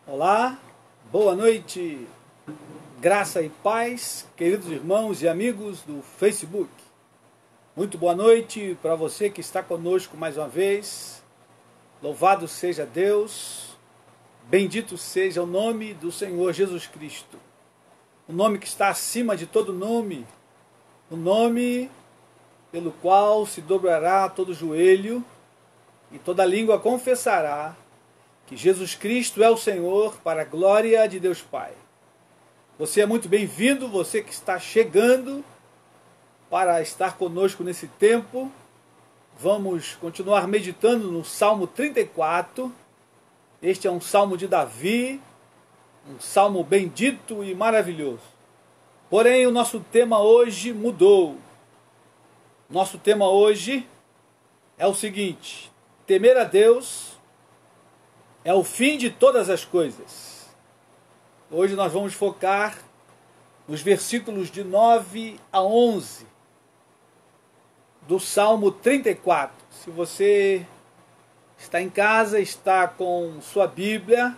Olá, boa noite, graça e paz, queridos irmãos e amigos do Facebook. Muito boa noite para você que está conosco mais uma vez. Louvado seja Deus, bendito seja o nome do Senhor Jesus Cristo. O nome que está acima de todo nome, o nome pelo qual se dobrará todo joelho e toda língua confessará que Jesus Cristo é o Senhor, para a glória de Deus Pai. Você é muito bem-vindo, você que está chegando para estar conosco nesse tempo. Vamos continuar meditando no Salmo 34. Este é um salmo de Davi, um salmo bendito e maravilhoso. Porém, o nosso tema hoje mudou. Nosso tema hoje é o seguinte: temer a Deus é o fim de todas as coisas. Hoje nós vamos focar nos versículos de 9 a 11 do Salmo 34. Se você está em casa, está com sua Bíblia,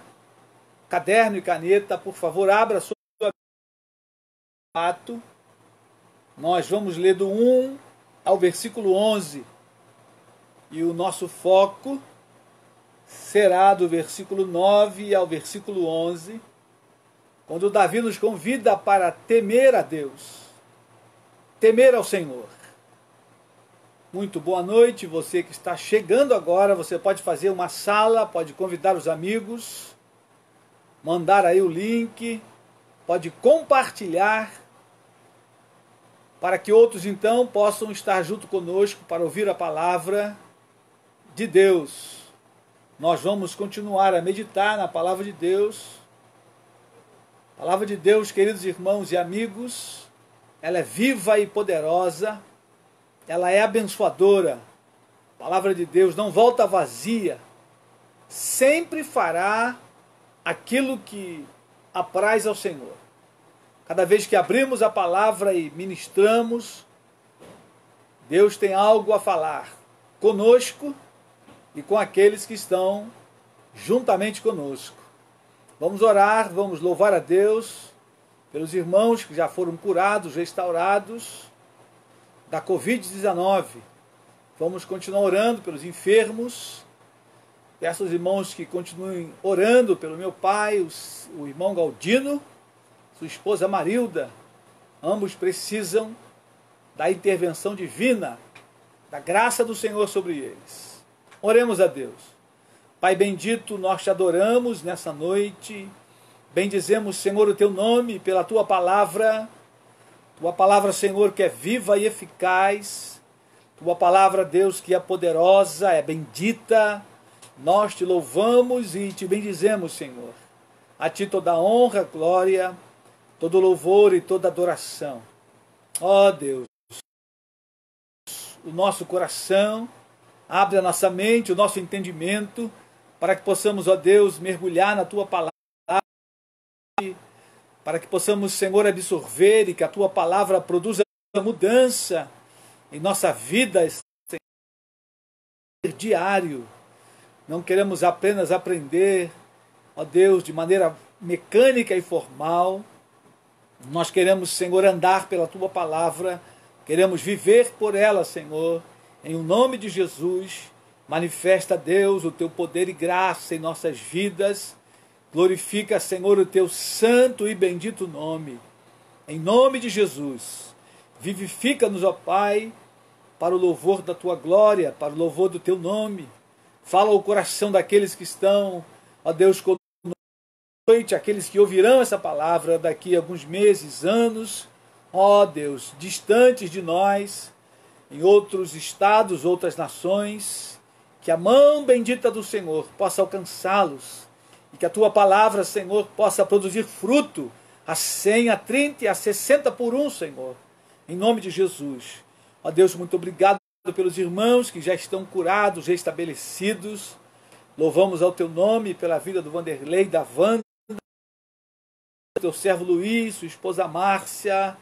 caderno e caneta, por favor, abra sua Bíblia. Nós vamos ler do 1 ao versículo 11. E o nosso foco será do versículo 9 ao versículo 11, quando Davi nos convida para temer a Deus, temer ao Senhor. Muito boa noite, você que está chegando agora, você pode fazer uma sala, pode convidar os amigos, mandar aí o link, pode compartilhar, para que outros então possam estar junto conosco para ouvir a palavra de Deus. Nós vamos continuar a meditar na palavra de Deus. A palavra de Deus, queridos irmãos e amigos, ela é viva e poderosa, ela é abençoadora. A palavra de Deus não volta vazia, sempre fará aquilo que apraz ao Senhor. Cada vez que abrimos a palavra e ministramos, Deus tem algo a falar conosco e com aqueles que estão juntamente conosco. Vamos orar, vamos louvar a Deus pelos irmãos que já foram curados, restaurados da Covid-19. Vamos continuar orando pelos enfermos. Peço aos irmãos que continuem orando pelo meu pai, o irmão Galdino, sua esposa Marilda. Ambos precisam da intervenção divina, da graça do Senhor sobre eles. Oremos a Deus. Pai bendito, nós te adoramos nessa noite. Bendizemos, Senhor, o teu nome pela tua palavra. Tua palavra, Senhor, que é viva e eficaz. Tua palavra, Deus, que é poderosa, é bendita. Nós te louvamos e te bendizemos, Senhor. A ti toda honra, glória, todo louvor e toda adoração. Ó Deus, o nosso coração, abre a nossa mente, o nosso entendimento, para que possamos, ó Deus, mergulhar na Tua palavra, para que possamos, Senhor, absorver e que a Tua palavra produza mudança em nossa vida, Senhor, diário. Não queremos apenas aprender, ó Deus, de maneira mecânica e formal. Nós queremos, Senhor, andar pela Tua palavra, queremos viver por ela, Senhor. Em o nome de Jesus, manifesta, Deus, o teu poder e graça em nossas vidas. Glorifica, Senhor, o teu santo e bendito nome. Em nome de Jesus, vivifica-nos, ó Pai, para o louvor da tua glória, para o louvor do teu nome. Fala ao coração daqueles que estão, ó Deus, conosco, aqueles que ouvirão essa palavra daqui a alguns meses, anos, ó Deus, distantes de nós, em outros estados, outras nações, que a mão bendita do Senhor possa alcançá-los e que a tua palavra, Senhor, possa produzir fruto a 100, a 30 e a 60 por um, Senhor, em nome de Jesus. Ó Deus, muito obrigado pelos irmãos que já estão curados, restabelecidos. Louvamos ao teu nome pela vida do Vanderlei, da Wanda, teu servo Luiz, sua esposa Márcia,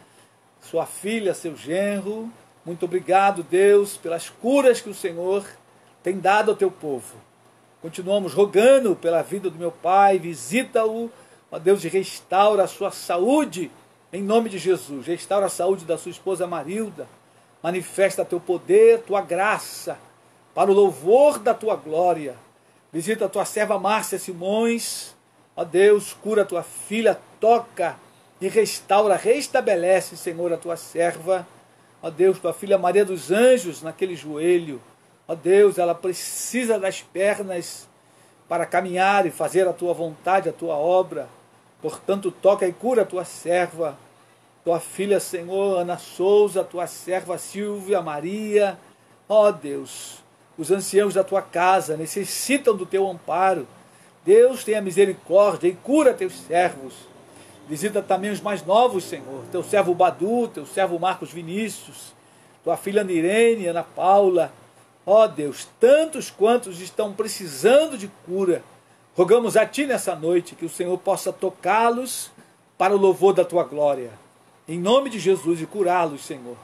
sua filha, seu genro. Muito obrigado, Deus, pelas curas que o Senhor tem dado ao teu povo. Continuamos rogando pela vida do meu pai, visita-o, ó Deus, e restaura a sua saúde, em nome de Jesus. Restaura a saúde da sua esposa Marilda, manifesta teu poder, tua graça, para o louvor da tua glória. Visita a tua serva Márcia Simões, ó Deus, cura a tua filha, toca e restaura, restabelece, Senhor, a tua serva, ó Deus, tua filha Maria dos Anjos, naquele joelho, ó Deus, ela precisa das pernas para caminhar e fazer a tua vontade, a tua obra. Portanto, toca e cura a tua serva, tua filha, Senhor, Ana Souza, tua serva Silvia Maria. Ó Deus, os anciãos da tua casa necessitam do teu amparo. Deus, tenha misericórdia e cura teus servos. Visita também os mais novos, Senhor, teu servo Badu, teu servo Marcos Vinícius, tua filha Nirene, Ana Paula. Ó Deus, tantos quantos estão precisando de cura, rogamos a Ti nessa noite que o Senhor possa tocá-los para o louvor da Tua glória. Em nome de Jesus, e curá-los, Senhor.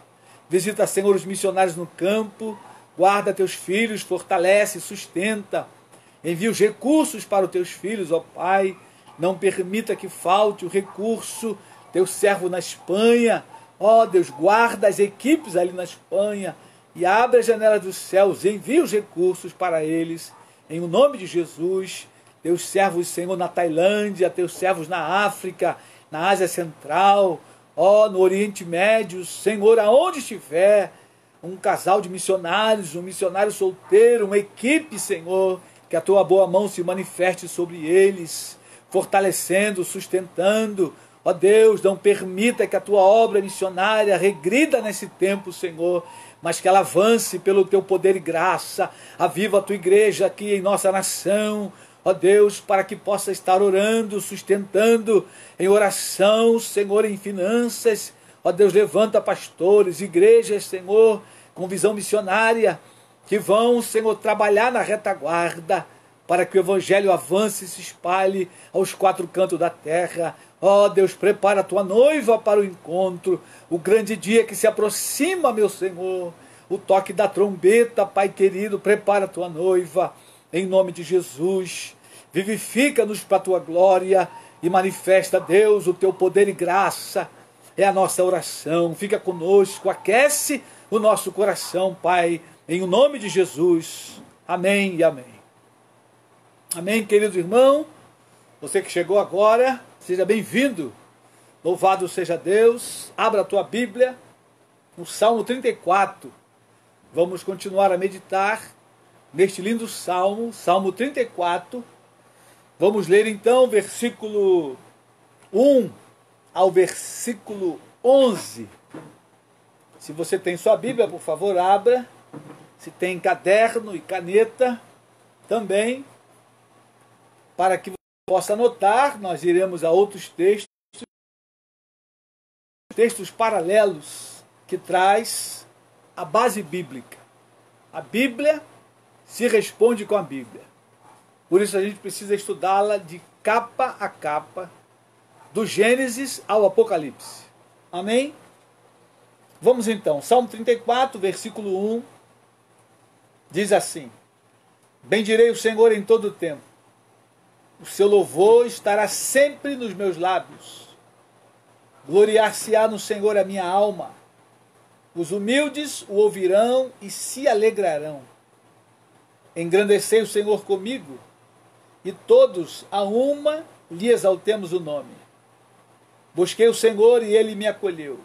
Visita, Senhor, os missionários no campo, guarda Teus filhos, fortalece, sustenta. Envia os recursos para os Teus filhos, ó Pai. Não permita que falte o recurso, Teu servo na Espanha. Ó Deus, guarda as equipes ali na Espanha e abre a janela dos céus, envia os recursos para eles, em o nome de Jesus. Teus servos, Senhor, na Tailândia, teus servos na África, na Ásia Central, ó, no Oriente Médio, Senhor, aonde estiver, um casal de missionários, um missionário solteiro, uma equipe, Senhor, que a tua boa mão se manifeste sobre eles, fortalecendo, sustentando. Ó Deus, não permita que a tua obra missionária regrida nesse tempo, Senhor, mas que ela avance pelo teu poder e graça. Aviva a tua igreja aqui em nossa nação, ó Deus, para que possa estar orando, sustentando em oração, Senhor, em finanças. Ó Deus, levanta pastores, igrejas, Senhor, com visão missionária, que vão, Senhor, trabalhar na retaguarda, para que o evangelho avance e se espalhe aos quatro cantos da terra. Ó Deus, prepara a tua noiva para o encontro, o grande dia que se aproxima, meu Senhor. O toque da trombeta, Pai querido, prepara a tua noiva, em nome de Jesus. Vivifica-nos para a tua glória e manifesta, Deus, o teu poder e graça. É a nossa oração. Fica conosco, aquece o nosso coração, Pai, em nome de Jesus. Amém e amém. Amém, querido irmão. Você que chegou agora, seja bem-vindo. Louvado seja Deus. Abra a tua Bíblia no Salmo 34. Vamos continuar a meditar neste lindo salmo, Salmo 34. Vamos ler então versículo 1 ao versículo 11. Se você tem sua Bíblia, por favor, abra. Se tem caderno e caneta, também, para que você possa anotar. Nós iremos a outros textos paralelos que traz a base bíblica. A Bíblia se responde com a Bíblia. Por isso a gente precisa estudá-la de capa a capa, do Gênesis ao Apocalipse. Amém? Vamos então, Salmo 34, versículo 1, diz assim: Bendirei o Senhor em todo o tempo, o seu louvor estará sempre nos meus lábios. Gloriar-se-á no Senhor a minha alma. Os humildes o ouvirão e se alegrarão. Engrandecei o Senhor comigo, e todos a uma lhe exaltemos o nome. Busquei o Senhor e ele me acolheu.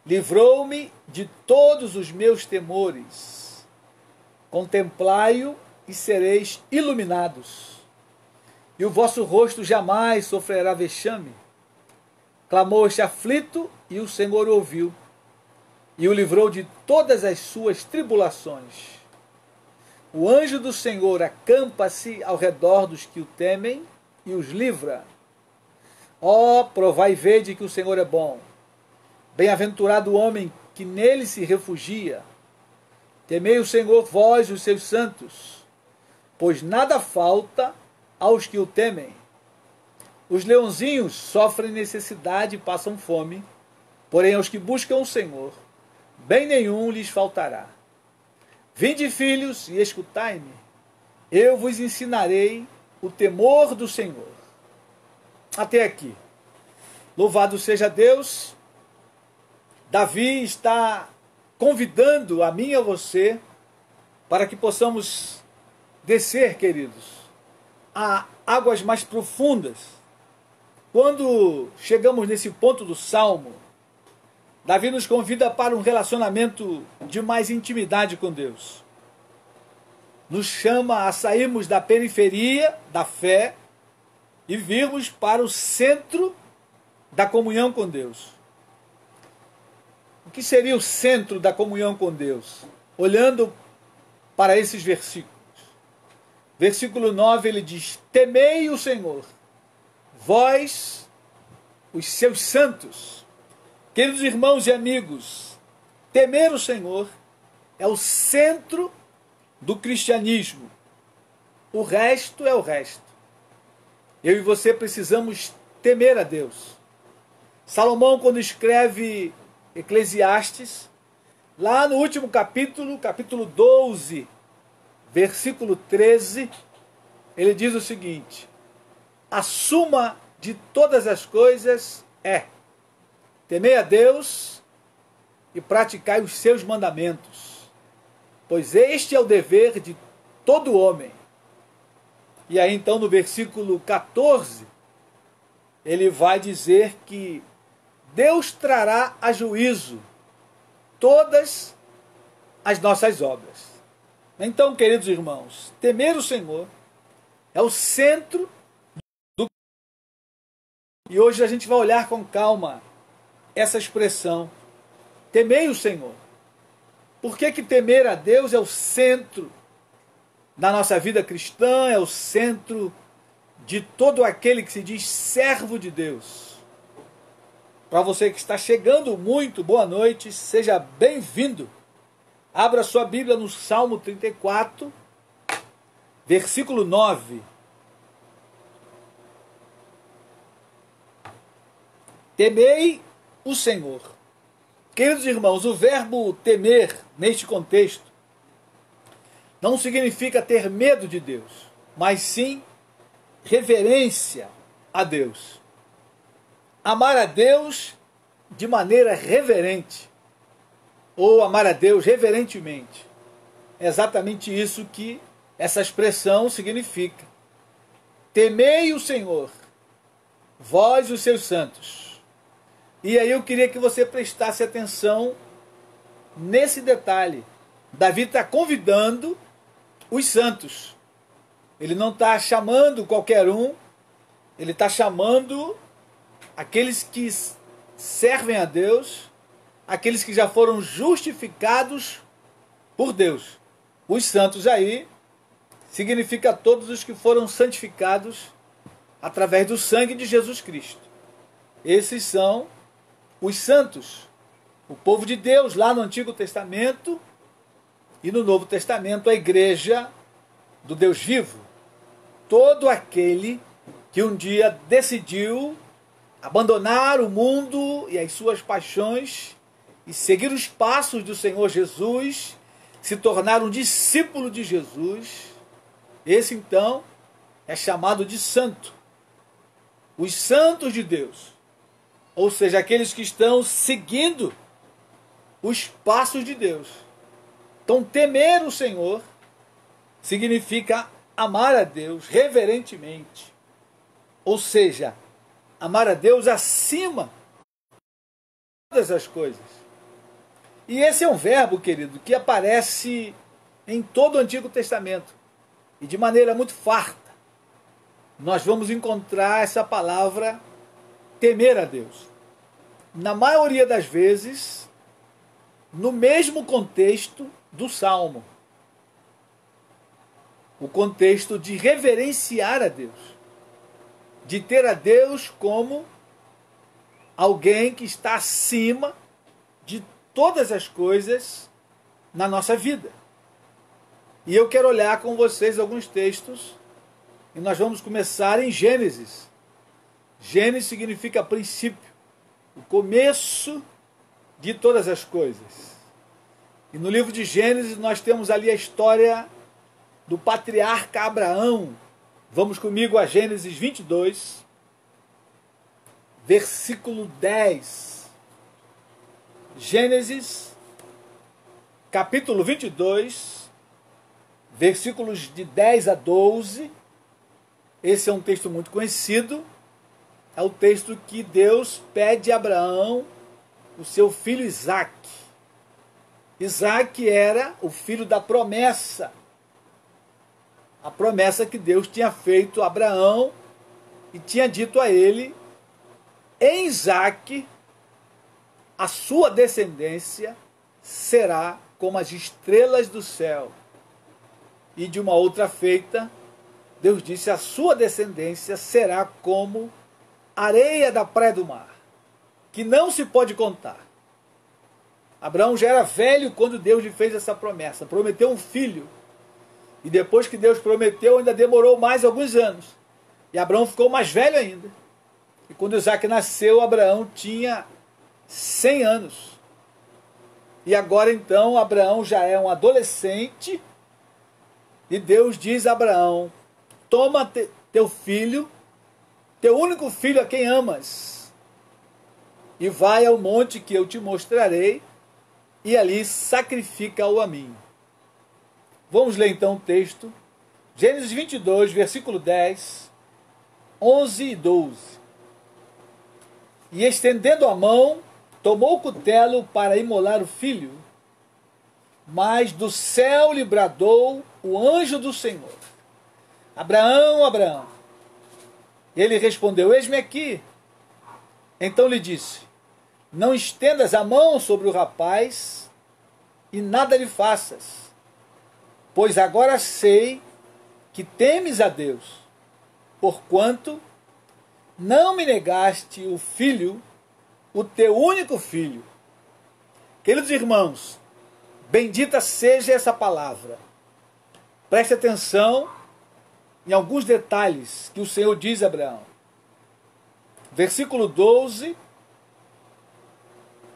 Livrou-me de todos os meus temores. Contemplai-o e sereis iluminados. E o vosso rosto jamais sofrerá vexame. Clamou este aflito, e o Senhor ouviu, e o livrou de todas as suas tribulações. O anjo do Senhor acampa-se ao redor dos que o temem e os livra. Ó, provai e vede que o Senhor é bom. Bem-aventurado o homem que nele se refugia. Temei o Senhor, vós, os seus santos, pois nada falta aos que o temem. Os leãozinhos sofrem necessidade e passam fome, porém aos que buscam o Senhor, bem nenhum lhes faltará. Vinde, filhos, e escutai-me. eu vos ensinarei o temor do Senhor. Até aqui. Louvado seja Deus. Davi está convidando a mim e a você para que possamos descer, queridos, a águas mais profundas. Quando chegamos nesse ponto do Salmo, Davi nos convida para um relacionamento de mais intimidade com Deus. Nos chama a sairmos da periferia da fé e virmos para o centro da comunhão com Deus. O que seria o centro da comunhão com Deus? Olhando para esses versículos. Versículo 9, ele diz: temei o Senhor, vós, os seus santos. Queridos irmãos e amigos, temer o Senhor é o centro do cristianismo. O resto é o resto. Eu e você precisamos temer a Deus. Salomão, quando escreve Eclesiastes, lá no último capítulo 12, versículo 13, ele diz o seguinte: a suma de todas as coisas é temei a Deus e praticai os seus mandamentos, pois este é o dever de todo homem. E aí então no versículo 14, ele vai dizer que Deus trará a juízo todas as nossas obras. Então, queridos irmãos, temer o Senhor é o centro do... E hoje a gente vai olhar com calma essa expressão, temei o Senhor. Por que temer a Deus é o centro da nossa vida cristã, é o centro de todo aquele que se diz servo de Deus? Para você que está chegando, muito boa noite, seja bem-vindo. Abra sua Bíblia no Salmo 34, versículo 9. Temei o Senhor. Queridos irmãos, o verbo temer, neste contexto, não significa ter medo de Deus, mas sim reverência a Deus. Amar a Deus de maneira reverente, ou amar a Deus reverentemente. É exatamente isso que essa expressão significa. Temei o Senhor, vós os seus santos. E aí eu queria que você prestasse atenção nesse detalhe. Davi está convidando os santos. Ele não está chamando qualquer um, ele está chamando aqueles que servem a Deus, aqueles que já foram justificados por Deus. Os santos aí significa todos os que foram santificados através do sangue de Jesus Cristo. Esses são os santos, o povo de Deus lá no Antigo Testamento e no Novo Testamento, a igreja do Deus vivo. Todo aquele que um dia decidiu abandonar o mundo e as suas paixões e seguir os passos do Senhor Jesus, se tornar um discípulo de Jesus, esse então é chamado de santo. Os santos de Deus, ou seja, aqueles que estão seguindo os passos de Deus. Então, temer o Senhor significa amar a Deus reverentemente, ou seja, amar a Deus acima de todas as coisas. E esse é um verbo, querido, que aparece em todo o Antigo Testamento e de maneira muito farta. Nós vamos encontrar essa palavra temer a Deus. Na maioria das vezes, no mesmo contexto do Salmo. O contexto de reverenciar a Deus. De ter a Deus como alguém que está acima de todas as coisas na nossa vida. E eu quero olhar com vocês alguns textos e nós vamos começar em Gênesis. Gênesis significa princípio, o começo de todas as coisas. E no livro de Gênesis nós temos ali a história do patriarca Abraão. Vamos comigo a Gênesis 22, versículo 10. Gênesis, capítulo 22, versículos de 10 a 12. Esse é um texto muito conhecido. É o texto que Deus pede a Abraão o seu filho Isaque. Isaque era o filho da promessa. A promessa que Deus tinha feito a Abraão e tinha dito a ele: em Isaque, a sua descendência será como as estrelas do céu. E de uma outra feita, Deus disse: a sua descendência será como areia da praia do mar, que não se pode contar. Abraão já era velho quando Deus lhe fez essa promessa. Prometeu um filho. E depois que Deus prometeu, ainda demorou mais alguns anos. E Abraão ficou mais velho ainda. E quando Isaque nasceu, Abraão tinha 100 anos. E agora então Abraão já é um adolescente. E Deus diz a Abraão: toma teu filho, teu único filho a quem amas, e vai ao monte que eu te mostrarei, e ali sacrifica-o a mim. Vamos ler então o texto. Gênesis 22, versículo 10, 11 e 12. E estendendo a mão, tomou o cutelo para imolar o filho, mas do céu lhe bradou o anjo do Senhor: Abraão, Abraão. Ele respondeu: eis-me aqui. Então lhe disse: não estendas a mão sobre o rapaz e nada lhe faças, pois agora sei que temes a Deus, porquanto não me negaste o filho, o teu único filho. Queridos irmãos, bendita seja essa palavra. Preste atenção em alguns detalhes que o Senhor diz a Abraão. Versículo 12.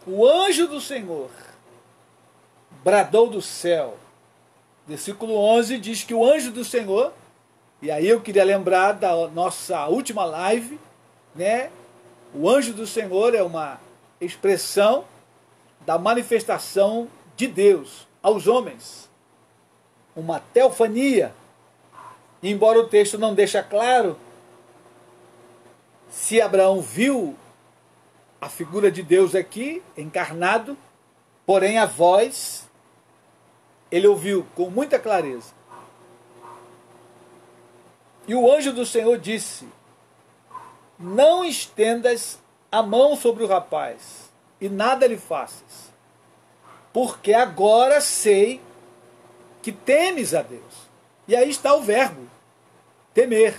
O anjo do Senhor bradou do céu. Versículo 11 diz que o anjo do Senhor, e aí eu queria lembrar da nossa última live, né? O anjo do Senhor é uma expressão da manifestação de Deus aos homens. Uma teofania. Embora o texto não deixe claro se Abraão viu a figura de Deus aqui, encarnado, porém a voz ele ouviu com muita clareza. E o anjo do Senhor disse: não estendas a mão sobre o rapaz e nada lhe faças, porque agora sei que temes a Deus. E aí está o verbo, temer.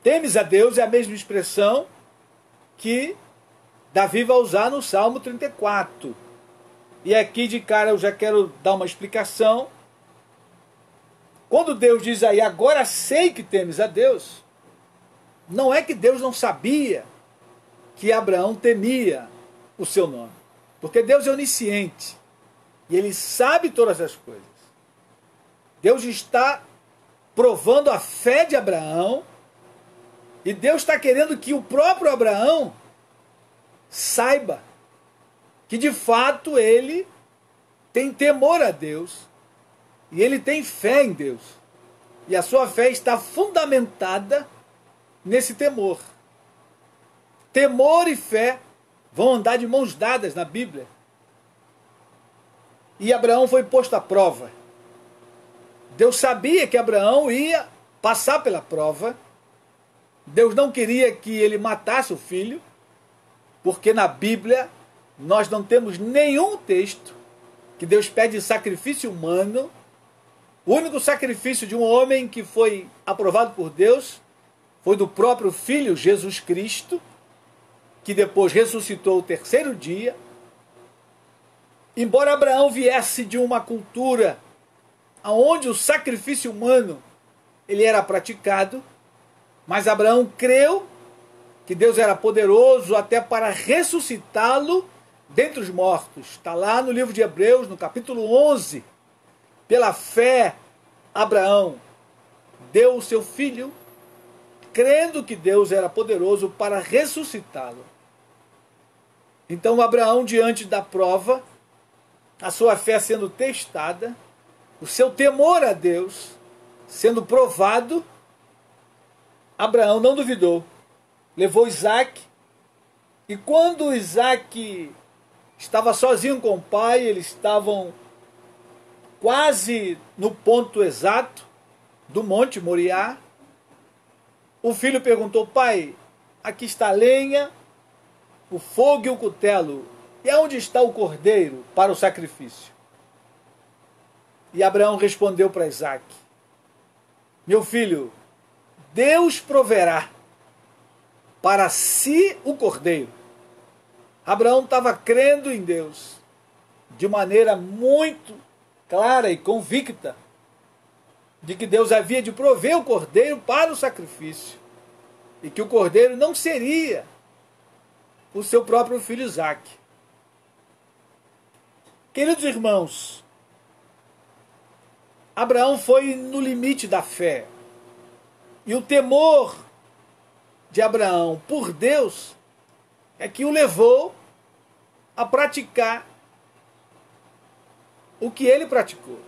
Temes a Deus é a mesma expressão que Davi vai usar no Salmo 34. E aqui de cara eu já quero dar uma explicação. Quando Deus diz aí, agora sei que temes a Deus, não é que Deus não sabia que Abraão temia o seu nome. Porque Deus é onisciente. E Ele sabe todas as coisas. Deus está provando a fé de Abraão. E Deus está querendo que o próprio Abraão saiba que de fato ele tem temor a Deus. E ele tem fé em Deus. E a sua fé está fundamentada nesse temor. Temor e fé vão andar de mãos dadas na Bíblia. E Abraão foi posto à prova. Deus sabia que Abraão ia passar pela prova. Deus não queria que ele matasse o filho, porque na Bíblia nós não temos nenhum texto que Deus pede sacrifício humano. O único sacrifício de um homem que foi aprovado por Deus foi do próprio Filho Jesus Cristo, que depois ressuscitou o terceiro dia. Embora Abraão viesse de uma cultura onde o sacrifício humano ele era praticado, mas Abraão creu que Deus era poderoso até para ressuscitá-lo dentre os mortos. Está lá no livro de Hebreus, no capítulo 11. Pela fé, Abraão deu o seu filho, crendo que Deus era poderoso para ressuscitá-lo. Então Abraão, diante da prova, a sua fé sendo testada, o seu temor a Deus sendo provado, Abraão não duvidou. Levou Isaac, e quando Isaac estava sozinho com o pai, eles estavam quase no ponto exato do Monte Moriá, o filho perguntou: pai, aqui está a lenha, o fogo e o cutelo, e aonde está o cordeiro para o sacrifício? E Abraão respondeu para Isaac: meu filho, Deus proverá para si o cordeiro. Abraão estava crendo em Deus de maneira muito clara e convicta de que Deus havia de prover o cordeiro para o sacrifício e que o cordeiro não seria o seu próprio filho Isaac. Queridos irmãos, Abraão foi no limite da fé, e o temor de Abraão por Deus é que o levou a praticar o que ele praticou: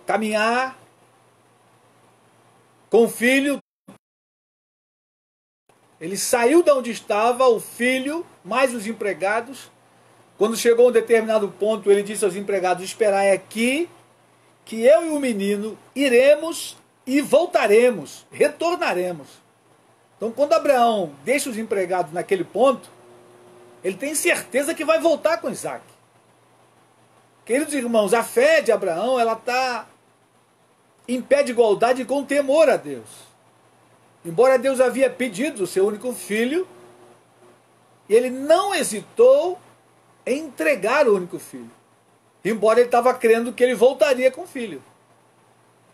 caminhar com o filho. Ele saiu de onde estava, o filho, mais os empregados. Quando chegou a um determinado ponto, ele disse aos empregados: esperai aqui, que eu e o menino iremos e voltaremos, retornaremos. Então, quando Abraão deixa os empregados naquele ponto, ele tem certeza que vai voltar com Isaac. Queridos irmãos, a fé de Abraão, ela está em pé de igualdade com temor a Deus. Embora Deus havia pedido o seu único filho, ele não hesitou em entregar o único filho, embora ele estava crendo que ele voltaria com o filho.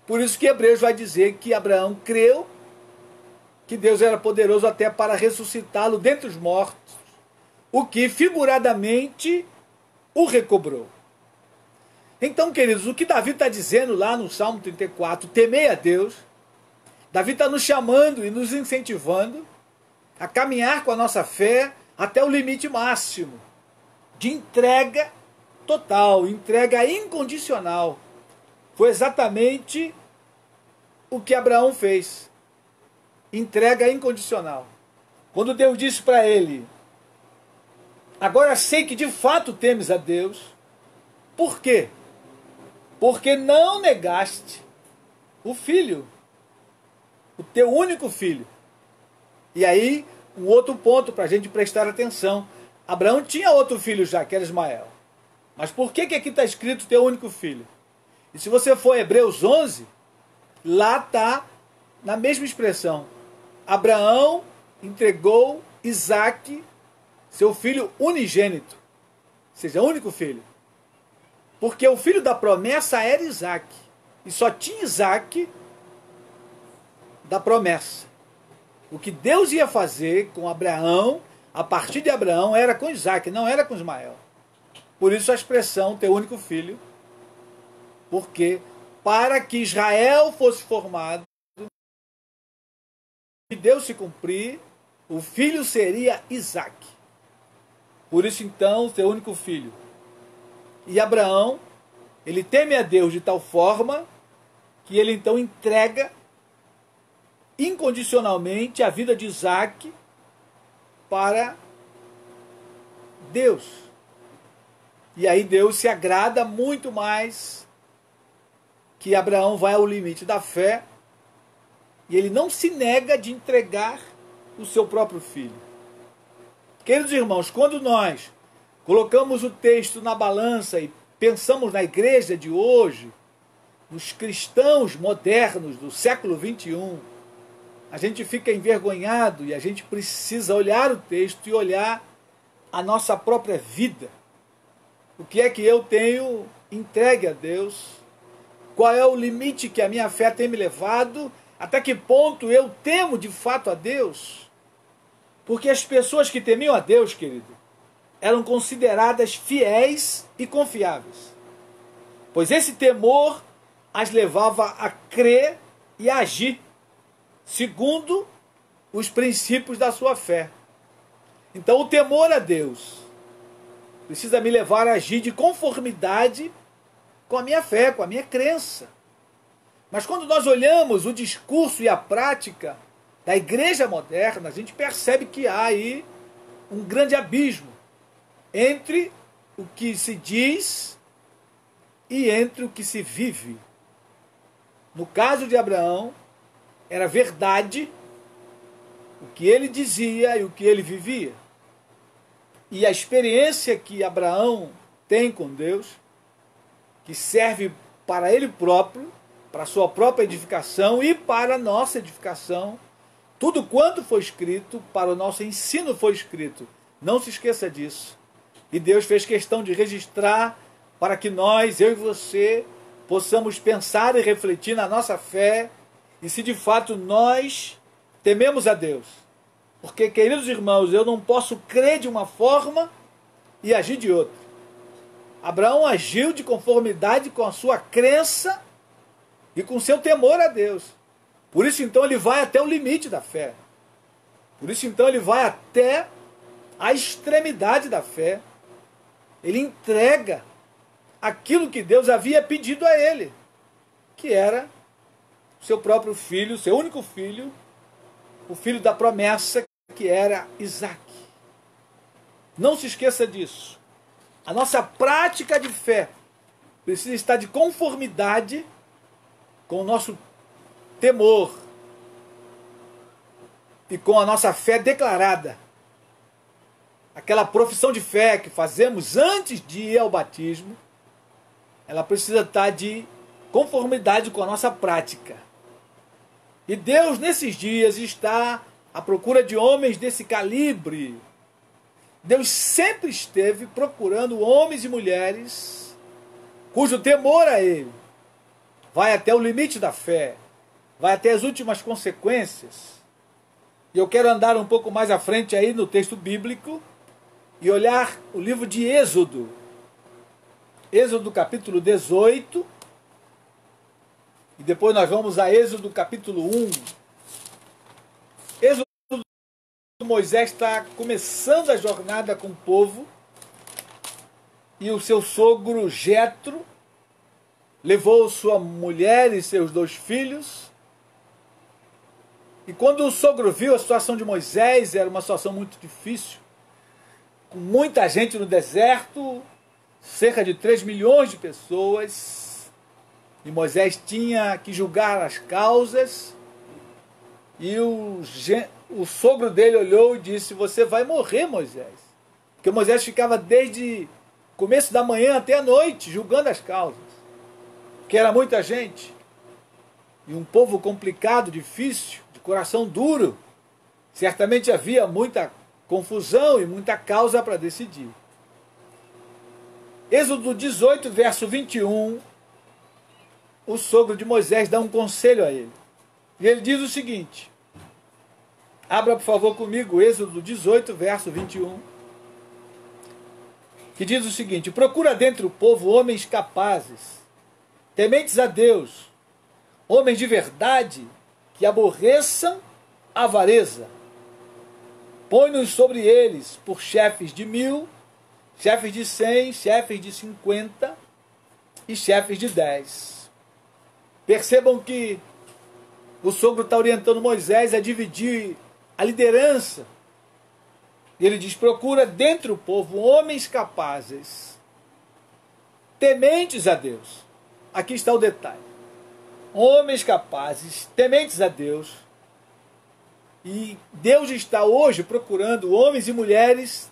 Por isso que Hebreus vai dizer que Abraão creu que Deus era poderoso até para ressuscitá-lo dentre os mortos, o que figuradamente o recobrou. Então, queridos, o que Davi está dizendo lá no Salmo 34, temei a Deus, Davi está nos chamando e nos incentivando a caminhar com a nossa fé até o limite máximo de entrega total, entrega incondicional. Foi exatamente o que Abraão fez. Entrega incondicional. Quando Deus disse para ele: agora sei que de fato temes a Deus. Por quê? Porque não negaste o filho, o teu único filho. E aí, um outro ponto para a gente prestar atenção. Abraão tinha outro filho já, que era Ismael. Mas por que aqui está escrito teu único filho? E se você for Hebreus 11, lá está na mesma expressão. Abraão entregou Isaac, seu filho unigênito, ou seja, único filho. Porque o filho da promessa era Isaac. E só tinha Isaac da promessa. O que Deus ia fazer com Abraão, a partir de Abraão, era com Isaac, não era com Ismael. Por isso a expressão teu único filho, porque para que Israel fosse formado, e Deus se cumprir, o filho seria Isaac. Por isso então, teu único filho. E Abraão, ele teme a Deus de tal forma que ele então entrega incondicionalmente a vida de Isaac para Deus. E aí Deus se agrada muito mais que Abraão vai ao limite da fé e ele não se nega de entregar o seu próprio filho. Queridos irmãos, quando nós colocamos o texto na balança e pensamos na igreja de hoje, nos cristãos modernos do século XXI, a gente fica envergonhado e a gente precisa olhar o texto e olhar a nossa própria vida. O que é que eu tenho entregue a Deus? Qual é o limite que a minha fé tem me levado? Até que ponto eu temo de fato a Deus? Porque as pessoas que temiam a Deus, querido, eram consideradas fiéis e confiáveis. Pois esse temor as levava a crer e a agir segundo os princípios da sua fé. Então o temor a Deus precisa me levar a agir de conformidade com a minha fé, com a minha crença. Mas quando nós olhamos o discurso e a prática da igreja moderna, a gente percebe que há aí um grande abismo entre o que se diz e entre o que se vive. No caso de Abraão, era verdade o que ele dizia e o que ele vivia. E a experiência que Abraão tem com Deus, que serve para ele próprio, para a sua própria edificação e para a nossa edificação, tudo quanto foi escrito, para o nosso ensino foi escrito. Não se esqueça disso. E Deus fez questão de registrar para que nós, eu e você, possamos pensar e refletir na nossa fé e se de fato nós tememos a Deus. Porque, queridos irmãos, eu não posso crer de uma forma e agir de outra. Abraão agiu de conformidade com a sua crença e com seu temor a Deus. Por isso, então, ele vai até o limite da fé. Por isso, então, ele vai até a extremidade da fé. Ele entrega aquilo que Deus havia pedido a ele, que era seu próprio filho, seu único filho, o filho da promessa, que era Isaque. Não se esqueça disso. A nossa prática de fé precisa estar de conformidade com o nosso temor e com a nossa fé declarada. Aquela profissão de fé que fazemos antes de ir ao batismo, ela precisa estar de conformidade com a nossa prática. E Deus, nesses dias, está à procura de homens desse calibre. Deus sempre esteve procurando homens e mulheres cujo temor a Ele vai até o limite da fé, vai até as últimas consequências. E eu quero andar um pouco mais à frente aí no texto bíblico e olhar o livro de Êxodo. Êxodo capítulo 18. E depois nós vamos a Êxodo capítulo 1. Êxodo, Moisés está começando a jornada com o povo. E o seu sogro Jetro levou sua mulher e seus 2 filhos. E quando o sogro viu a situação de Moisés, era uma situação muito difícil, com muita gente no deserto, cerca de 3 milhões de pessoas, e Moisés tinha que julgar as causas, e o sogro dele olhou e disse: você vai morrer, Moisés. Porque Moisés ficava desde o começo da manhã até a noite, julgando as causas, porque era muita gente, e um povo complicado, difícil, de coração duro. Certamente havia muita confusão e muita causa para decidir. Êxodo 18, verso 21, o sogro de Moisés dá um conselho a ele. E ele diz o seguinte, abra por favor comigo Êxodo 18, verso 21, que diz o seguinte: procura dentre o povo homens capazes, tementes a Deus, homens de verdade, que aborreçam a avareza. Põe-nos sobre eles por chefes de 1000, chefes de 100, chefes de 50 e chefes de 10. Percebam que o sogro está orientando Moisés a dividir a liderança. Ele diz: procura dentre o povo homens capazes, tementes a Deus. Aqui está o detalhe. Homens capazes, tementes a Deus. E Deus está hoje procurando homens e mulheres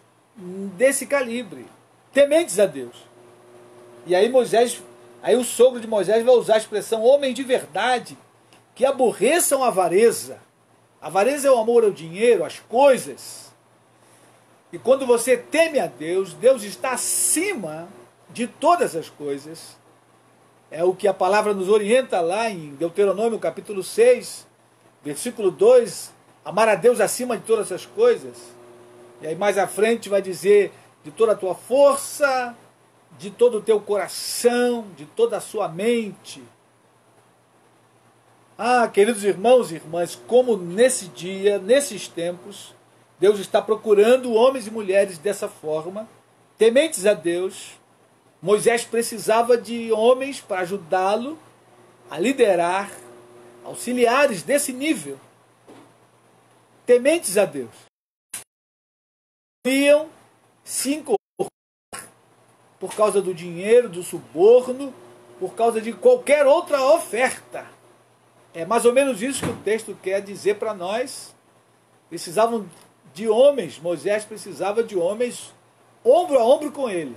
desse calibre, tementes a Deus. E aí o sogro de Moisés vai usar a expressão homens de verdade, que aborreçam a avareza. A avareza é o amor ao dinheiro, às coisas. E quando você teme a Deus, Deus está acima de todas as coisas. É o que a palavra nos orienta lá em Deuteronômio capítulo 6, versículo 2, amar a Deus acima de todas as coisas. E aí mais à frente vai dizer: de toda a tua força, de todo o teu coração, de toda a sua mente. Ah, queridos irmãos e irmãs, como nesse dia, nesses tempos, Deus está procurando homens e mulheres dessa forma, tementes a Deus. Moisés precisava de homens para ajudá-lo a liderar, auxiliares desse nível, tementes a Deus. Iam se incorporar por causa do dinheiro, do suborno, por causa de qualquer outra oferta. É mais ou menos isso que o texto quer dizer para nós. Precisavam de homens, Moisés precisava de homens ombro a ombro com ele.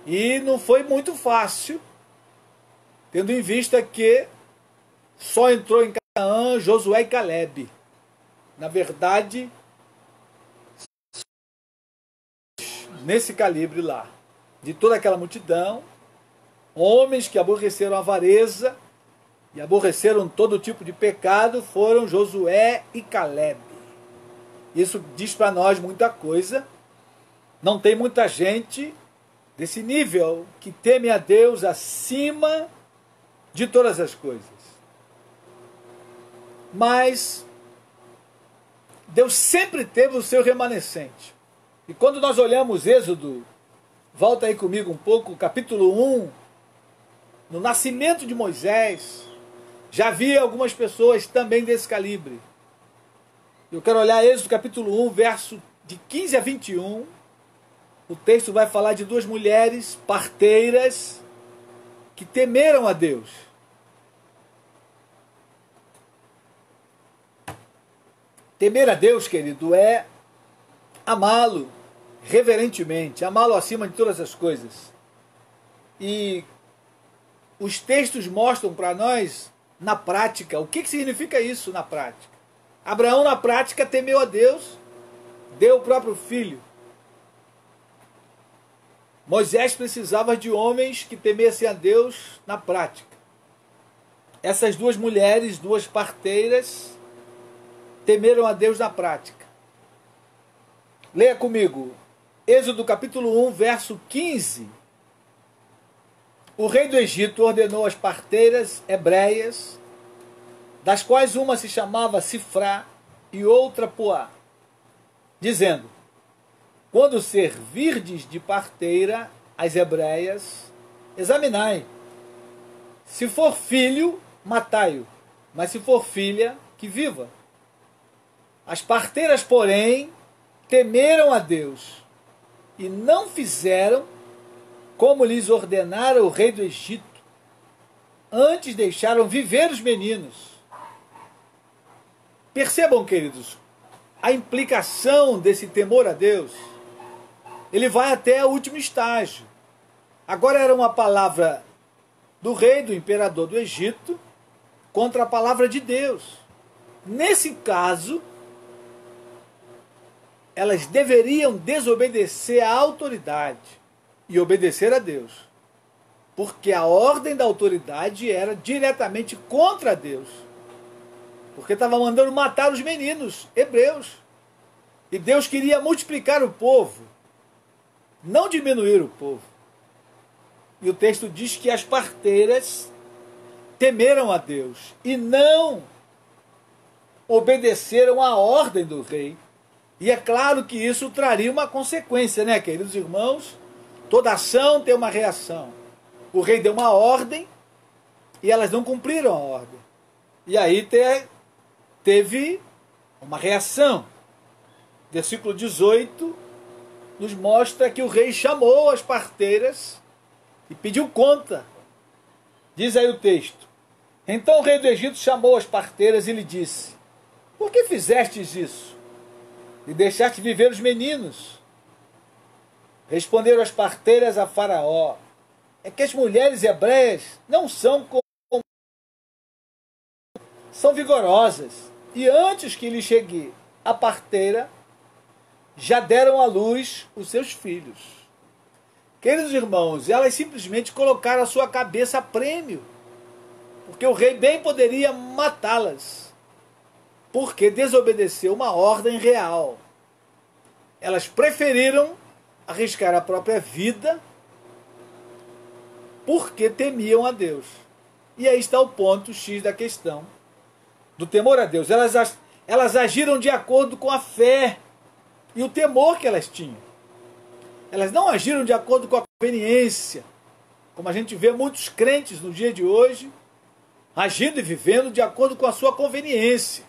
E não foi muito fácil, tendo em vista que só entrou em Canaã Josué e Caleb. Na verdade, nesse calibre lá, de toda aquela multidão, homens que aborreceram a avareza e aborreceram todo tipo de pecado, foram Josué e Caleb. Isso diz para nós muita coisa. Não tem muita gente desse nível que teme a Deus acima de todas as coisas. Mas Deus sempre teve o seu remanescente. E quando nós olhamos Êxodo, volta aí comigo um pouco, capítulo 1, no nascimento de Moisés, já havia algumas pessoas também desse calibre. Eu quero olhar Êxodo capítulo 1, verso de 15 a 21. O texto vai falar de duas mulheres parteiras que temeram a Deus. Temer a Deus, querido, é amá-lo reverentemente, amá-lo acima de todas as coisas. E os textos mostram para nós, na prática, o que significa isso na prática. Abraão, na prática, temeu a Deus, deu o próprio filho. Moisés precisava de homens que temessem a Deus na prática. Essas duas mulheres, duas parteiras, temeram a Deus na prática. Leia comigo, Êxodo capítulo 1, verso 15. O rei do Egito ordenou às parteiras hebreias, das quais uma se chamava Sifrá e outra Puá, dizendo: quando servirdes de parteira as hebreias, examinai. Se for filho, matai-o, mas se for filha, que viva. As parteiras, porém, temeram a Deus e não fizeram como lhes ordenara o rei do Egito. Antes deixaram viver os meninos. Percebam, queridos, a implicação desse temor a Deus. Ele vai até o último estágio. Agora era uma palavra do rei, do imperador do Egito, contra a palavra de Deus. Nesse caso, elas deveriam desobedecer à autoridade e obedecer a Deus. Porque a ordem da autoridade era diretamente contra Deus. Porque estava mandando matar os meninos hebreus. E Deus queria multiplicar o povo, não diminuir o povo. E o texto diz que as parteiras temeram a Deus e não obedeceram à ordem do rei. E é claro que isso traria uma consequência, né, queridos irmãos? Toda ação tem uma reação. O rei deu uma ordem e elas não cumpriram a ordem. E aí teve uma reação. Versículo 18 nos mostra que o rei chamou as parteiras e pediu conta. Diz aí o texto: então o rei do Egito chamou as parteiras e lhe disse: por que fizestes isso? E deixaste viver os meninos? Responderam as parteiras a Faraó: é que as mulheres hebreias não são são vigorosas, e antes que lhe chegue a parteira, já deram à luz os seus filhos. Queridos irmãos, elas simplesmente colocaram a sua cabeça a prêmio, porque o rei bem poderia matá-las, porque desobedeceu uma ordem real. Elas preferiram arriscar a própria vida porque temiam a Deus. E aí está o ponto X da questão do temor a Deus. Elas agiram de acordo com a fé e o temor que elas tinham. Elas não agiram de acordo com a conveniência, como a gente vê muitos crentes no dia de hoje, agindo e vivendo de acordo com a sua conveniência,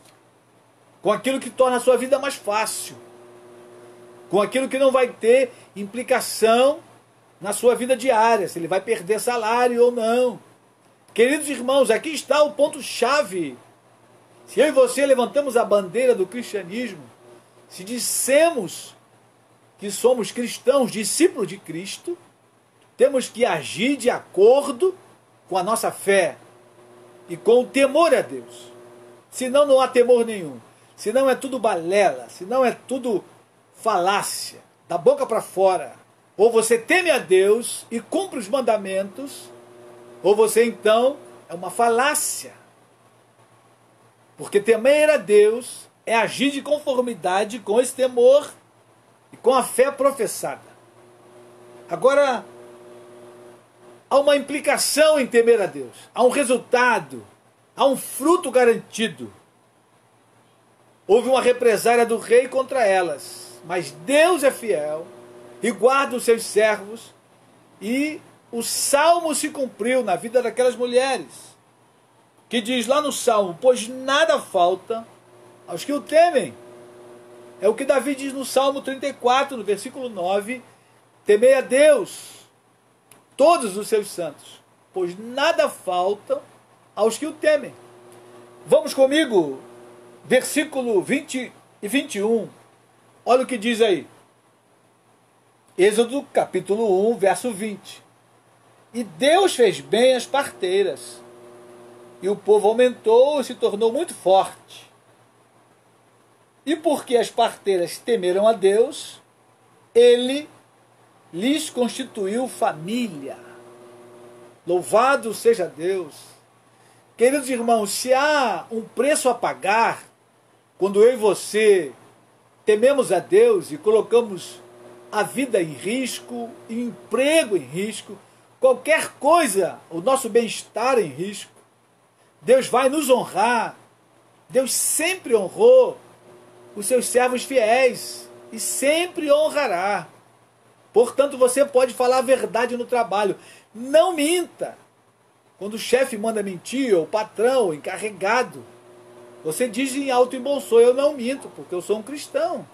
com aquilo que torna a sua vida mais fácil, com aquilo que não vai ter implicação na sua vida diária, se ele vai perder salário ou não. Queridos irmãos, aqui está o ponto-chave. Se eu e você levantamos a bandeira do cristianismo, se dissemos que somos cristãos, discípulos de Cristo, temos que agir de acordo com a nossa fé e com o temor a Deus. Senão não há temor nenhum. Senão é tudo balela, senão é tudo falácia, da boca para fora. Ou você teme a Deus e cumpre os mandamentos, ou você então é uma falácia. Porque temer a Deus é agir de conformidade com esse temor e com a fé professada. Agora, há uma implicação em temer a Deus. Há um resultado, há um fruto garantido. Houve uma represália do rei contra elas, mas Deus é fiel e guarda os seus servos, e o salmo se cumpriu na vida daquelas mulheres, que diz lá no salmo: pois nada falta aos que o temem. É o que Davi diz no Salmo 34, no versículo 9: temei a Deus, todos os seus santos, pois nada falta aos que o temem. Vamos comigo, versículo 20 e 21. Olha o que diz aí. Êxodo capítulo 1, verso 20. E Deus fez bem as parteiras, e o povo aumentou e se tornou muito forte. E porque as parteiras temeram a Deus, ele lhes constituiu família. Louvado seja Deus. Queridos irmãos, se há um preço a pagar, quando eu e você tememos a Deus e colocamos a vida em risco, o emprego em risco, qualquer coisa, o nosso bem-estar em risco, Deus vai nos honrar. Deus sempre honrou os seus servos fiéis e sempre honrará. Portanto, você pode falar a verdade no trabalho. Não minta. Quando o chefe manda mentir, ou o patrão, o encarregado, você diz em alto e bom som: eu não minto, porque eu sou um cristão.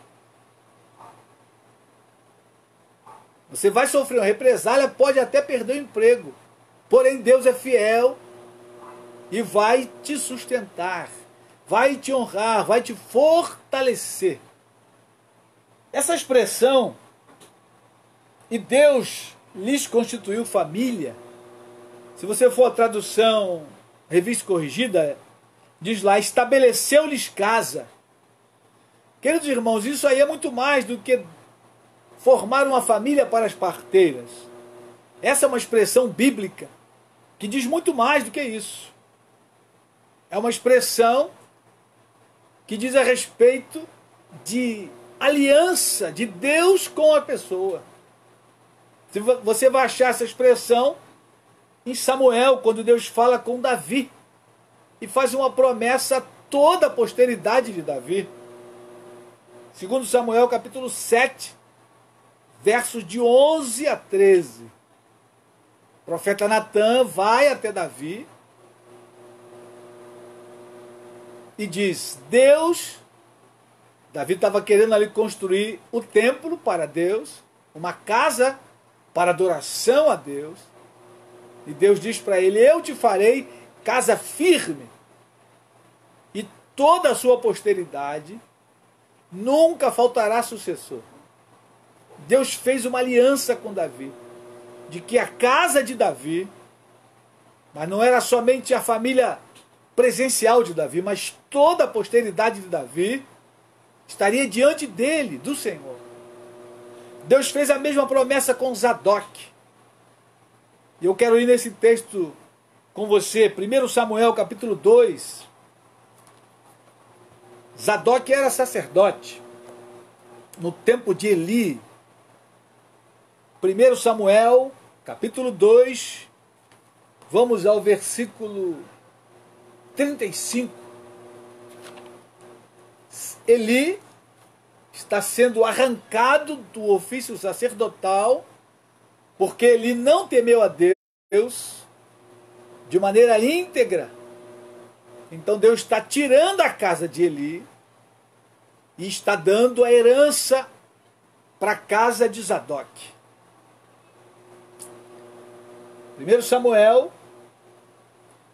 Você vai sofrer uma represália, pode até perder o emprego. Porém, Deus é fiel e vai te sustentar, vai te honrar, vai te fortalecer. Essa expressão, e Deus lhes constituiu família, se você for a tradução Revista Corrigida, diz lá: estabeleceu-lhes casa. Queridos irmãos, isso aí é muito mais do que formar uma família para as parteiras. Essa é uma expressão bíblica que diz muito mais do que isso. É uma expressão que diz a respeito de aliança de Deus com a pessoa. Você vai achar essa expressão em Samuel, quando Deus fala com Davi e faz uma promessa a toda a posteridade de Davi. Segundo Samuel capítulo 7, versos de 11 a 13. O profeta Natã vai até Davi e diz: Davi estava querendo ali construir o templo para Deus, uma casa para adoração a Deus. E Deus diz para ele: eu te farei casa firme, e toda a sua posteridade nunca faltará sucessor. Deus fez uma aliança com Davi, de que a casa de Davi, mas não era somente a família presencial de Davi, mas toda a posteridade de Davi estaria diante dele, do Senhor. Deus fez a mesma promessa com Zadok. E eu quero ir nesse texto com você, 1 Samuel capítulo 2. Zadok era sacerdote no tempo de Eli. 1 Samuel capítulo 2, Vamos ao versículo 35. Eli está sendo arrancado do ofício sacerdotal porque ele não temeu a Deus de maneira íntegra. Então Deus está tirando a casa de Eli e está dando a herança para a casa de Zadok. 1 Samuel,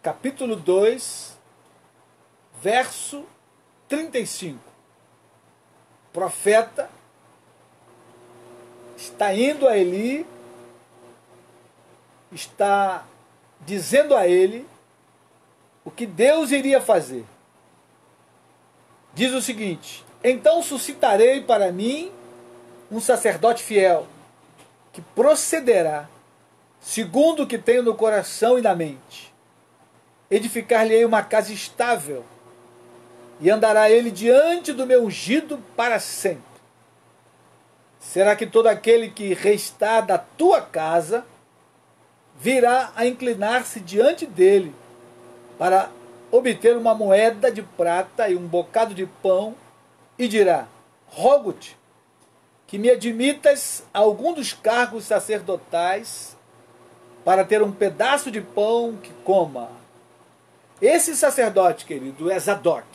capítulo 2, verso 35. O profeta está indo a Eli, está dizendo a ele o que Deus iria fazer. Diz o seguinte: então suscitarei para mim um sacerdote fiel, que procederá segundo o que tenho no coração e na mente. Edificar-lhe-ei uma casa estável, e andará ele diante do meu ungido para sempre. Será que todo aquele que restar da tua casa virá a inclinar-se diante dele para obter uma moeda de prata e um bocado de pão, e dirá: rogo-te que me admitas a algum dos cargos sacerdotais para ter um pedaço de pão que coma. Esse sacerdote, querido, é Zadok.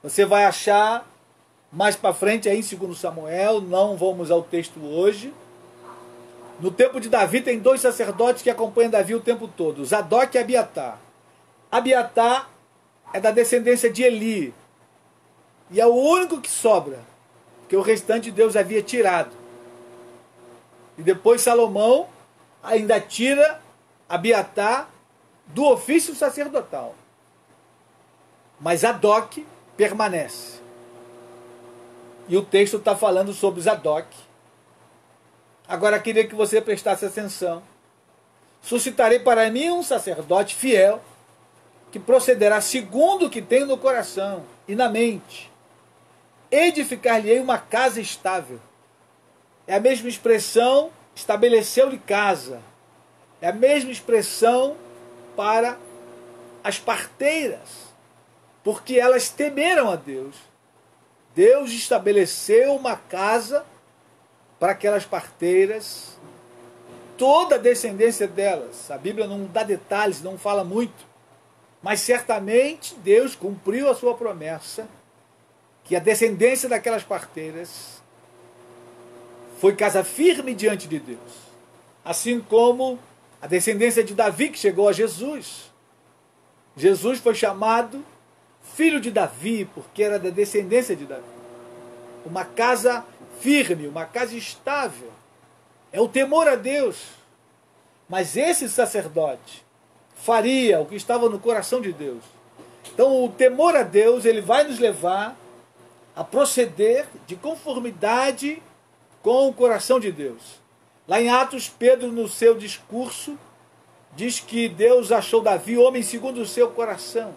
Você vai achar mais para frente aí em 2 Samuel, não vamos ao texto hoje. No tempo de Davi tem dois sacerdotes que acompanham Davi o tempo todo, Zadok e Abiatar. Abiatar é da descendência de Eli e é o único que sobra, porque o restante Deus havia tirado. E depois Salomão ainda tira Abiatar do ofício sacerdotal. Mas Zadok permanece. E o texto está falando sobre Zadok. Agora queria que você prestasse atenção. Suscitarei para mim um sacerdote fiel, que procederá segundo o que tenho no coração e na mente. Edificar-lhe-ei uma casa estável. É a mesma expressão, estabeleceu-lhe casa. É a mesma expressão para as parteiras, porque elas temeram a Deus. Deus estabeleceu uma casa para aquelas parteiras, toda a descendência delas. A Bíblia não dá detalhes, não fala muito, mas certamente Deus cumpriu a sua promessa, que a descendência daquelas parteiras foi casa firme diante de Deus. Assim como a descendência de Davi, que chegou a Jesus. Jesus foi chamado filho de Davi, porque era da descendência de Davi. Uma casa firme, uma casa estável. É o temor a Deus. Mas esse sacerdote faria o que estava no coração de Deus. Então o temor a Deus, ele vai nos levar a proceder de conformidade com o coração de Deus. Lá em Atos, Pedro, no seu discurso, diz que Deus achou Davi homem segundo o seu coração.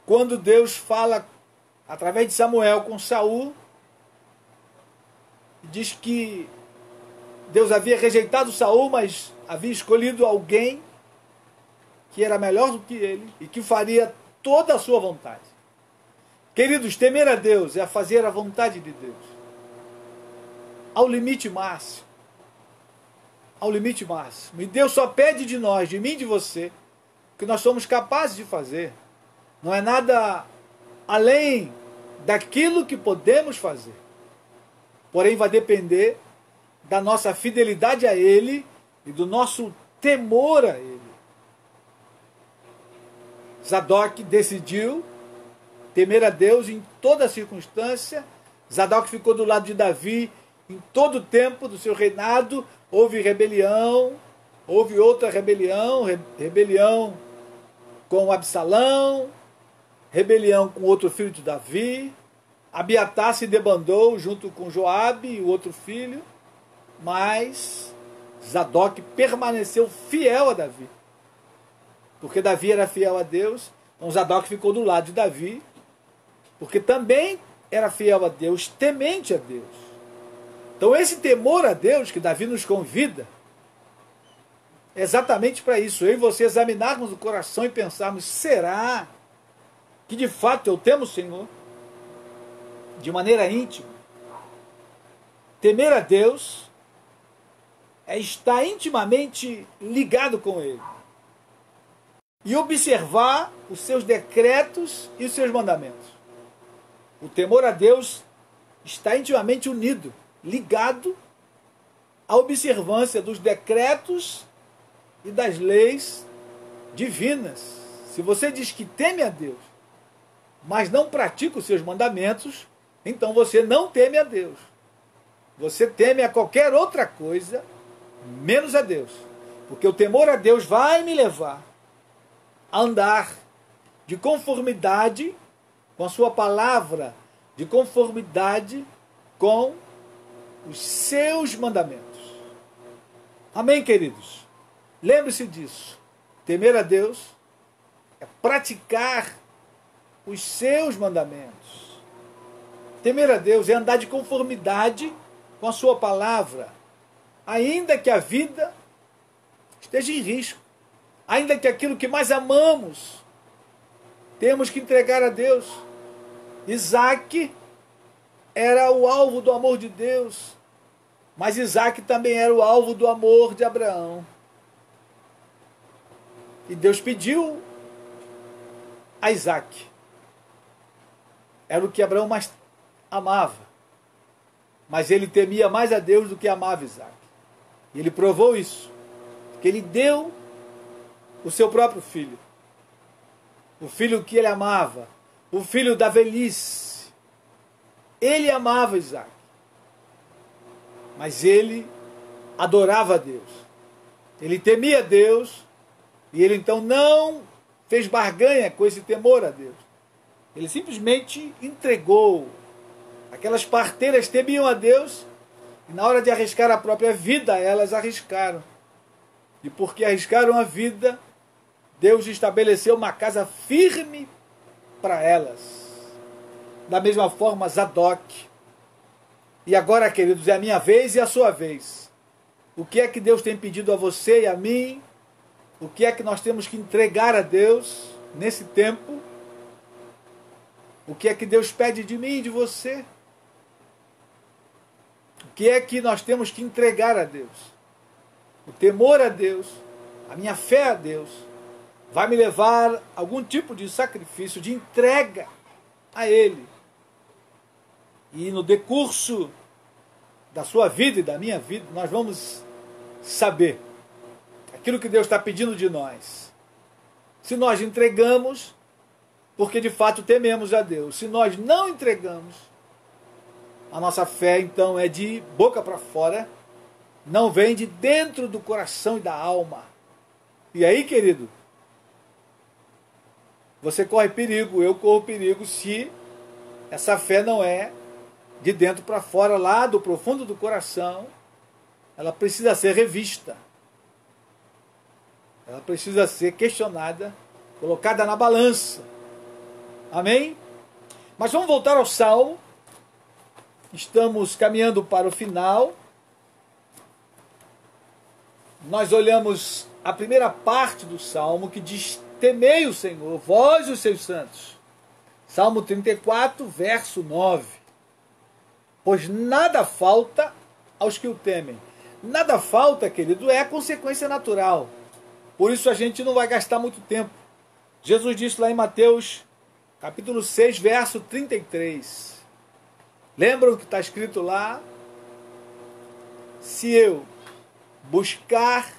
Quando Deus fala através de Samuel com Saul, diz que Deus havia rejeitado Saul, mas havia escolhido alguém que era melhor do que ele e que faria toda a sua vontade. Queridos, temer a Deus é fazer a vontade de Deus. Ao limite máximo. Ao limite máximo. E Deus só pede de nós, de mim e de você, o que nós somos capazes de fazer. Não é nada além daquilo que podemos fazer. Porém, vai depender da nossa fidelidade a Ele e do nosso temor a Ele. Zadok decidiu temer a Deus em toda circunstância. Zadok ficou do lado de Davi em todo o tempo do seu reinado. Houve rebelião, houve outra rebelião, rebelião com Absalão, rebelião com outro filho de Davi. Abiatar se debandou junto com Joabe e o outro filho, mas Zadok permaneceu fiel a Davi. Porque Davi era fiel a Deus, então Zadok ficou do lado de Davi, porque também era fiel a Deus, temente a Deus. Então esse temor a Deus que Davi nos convida exatamente para isso, eu e você examinarmos o coração e pensarmos, será que de fato eu temo o Senhor? De maneira íntima. Temer a Deus é estar intimamente ligado com Ele. E observar os seus decretos e os seus mandamentos. O temor a Deus está intimamente unido, ligado à observância dos decretos e das leis divinas. Se você diz que teme a Deus, mas não pratica os seus mandamentos, então você não teme a Deus. Você teme a qualquer outra coisa, menos a Deus. Porque o temor a Deus vai me levar a andar de conformidade com a sua palavra, de conformidade com os seus mandamentos. Amém, queridos? Lembre-se disso. Temer a Deus é praticar os seus mandamentos. Temer a Deus é andar de conformidade com a sua palavra, ainda que a vida esteja em risco, ainda que aquilo que mais amamos, temos que entregar a Deus. Isaac era o alvo do amor de Deus, mas Isaac também era o alvo do amor de Abraão. E Deus pediu a Isaac. Era o que Abraão mais amava. Mas ele temia mais a Deus do que amava Isaac. E ele provou isso. Que ele deu o seu próprio filho. O filho que ele amava. O filho da velhice. Ele amava Isaac. Mas ele adorava a Deus. Ele temia a Deus. E ele então não fez barganha com esse temor a Deus. Ele simplesmente entregou. Aquelas parteiras temiam a Deus. E na hora de arriscar a própria vida, elas arriscaram. E porque arriscaram a vida, Deus estabeleceu uma casa firme para elas. Da mesma forma, Zadok. E agora, queridos, é a minha vez e a sua vez. O que é que Deus tem pedido a você e a mim? O que é que nós temos que entregar a Deus nesse tempo? O que é que Deus pede de mim e de você? O que é que nós temos que entregar a Deus? O temor a Deus, a minha fé a Deus, vai me levar a algum tipo de sacrifício, de entrega a Ele. E no decurso da sua vida e da minha vida, nós vamos saber aquilo que Deus está pedindo de nós. Se nós entregamos, porque de fato tememos a Deus. Se nós não entregamos, a nossa fé então é de boca para fora, não vem de dentro do coração e da alma. E aí, querido, você corre perigo, eu corro perigo, se essa fé não é de dentro para fora, lá do profundo do coração. Ela precisa ser revista. Ela precisa ser questionada, colocada na balança. Amém? Mas vamos voltar ao Salmo. Estamos caminhando para o final. Nós olhamos a primeira parte do Salmo que diz: temei o Senhor, vós os seus santos. Salmo 34, verso 9. Pois nada falta aos que o temem. Nada falta, querido, é a consequência natural. Por isso a gente não vai gastar muito tempo. Jesus disse lá em Mateus, capítulo 6, verso 33. Lembram que está escrito lá? Se eu buscar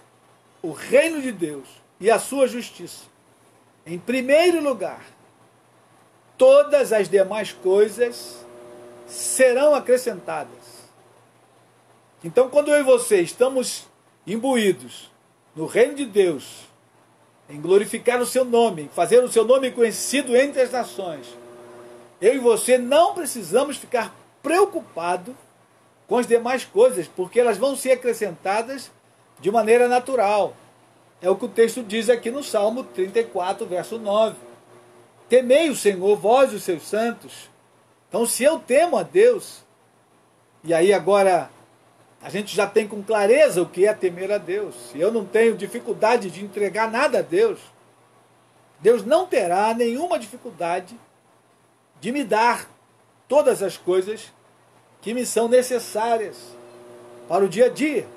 o reino de Deus e a sua justiça, em primeiro lugar, todas as demais coisas serão acrescentadas. Então, quando eu e você estamos imbuídos no reino de Deus, em glorificar o seu nome, em fazer o seu nome conhecido entre as nações, eu e você não precisamos ficar preocupados com as demais coisas, porque elas vão ser acrescentadas de maneira natural. É o que o texto diz aqui no Salmo 34, verso 9. Temei o Senhor, vós os seus santos. Então, se eu temo a Deus, e aí agora A gente já tem com clareza o que é temer a Deus. Se eu não tenho dificuldade de entregar nada a Deus, Deus não terá nenhuma dificuldade de me dar todas as coisas que me são necessárias para o dia a dia.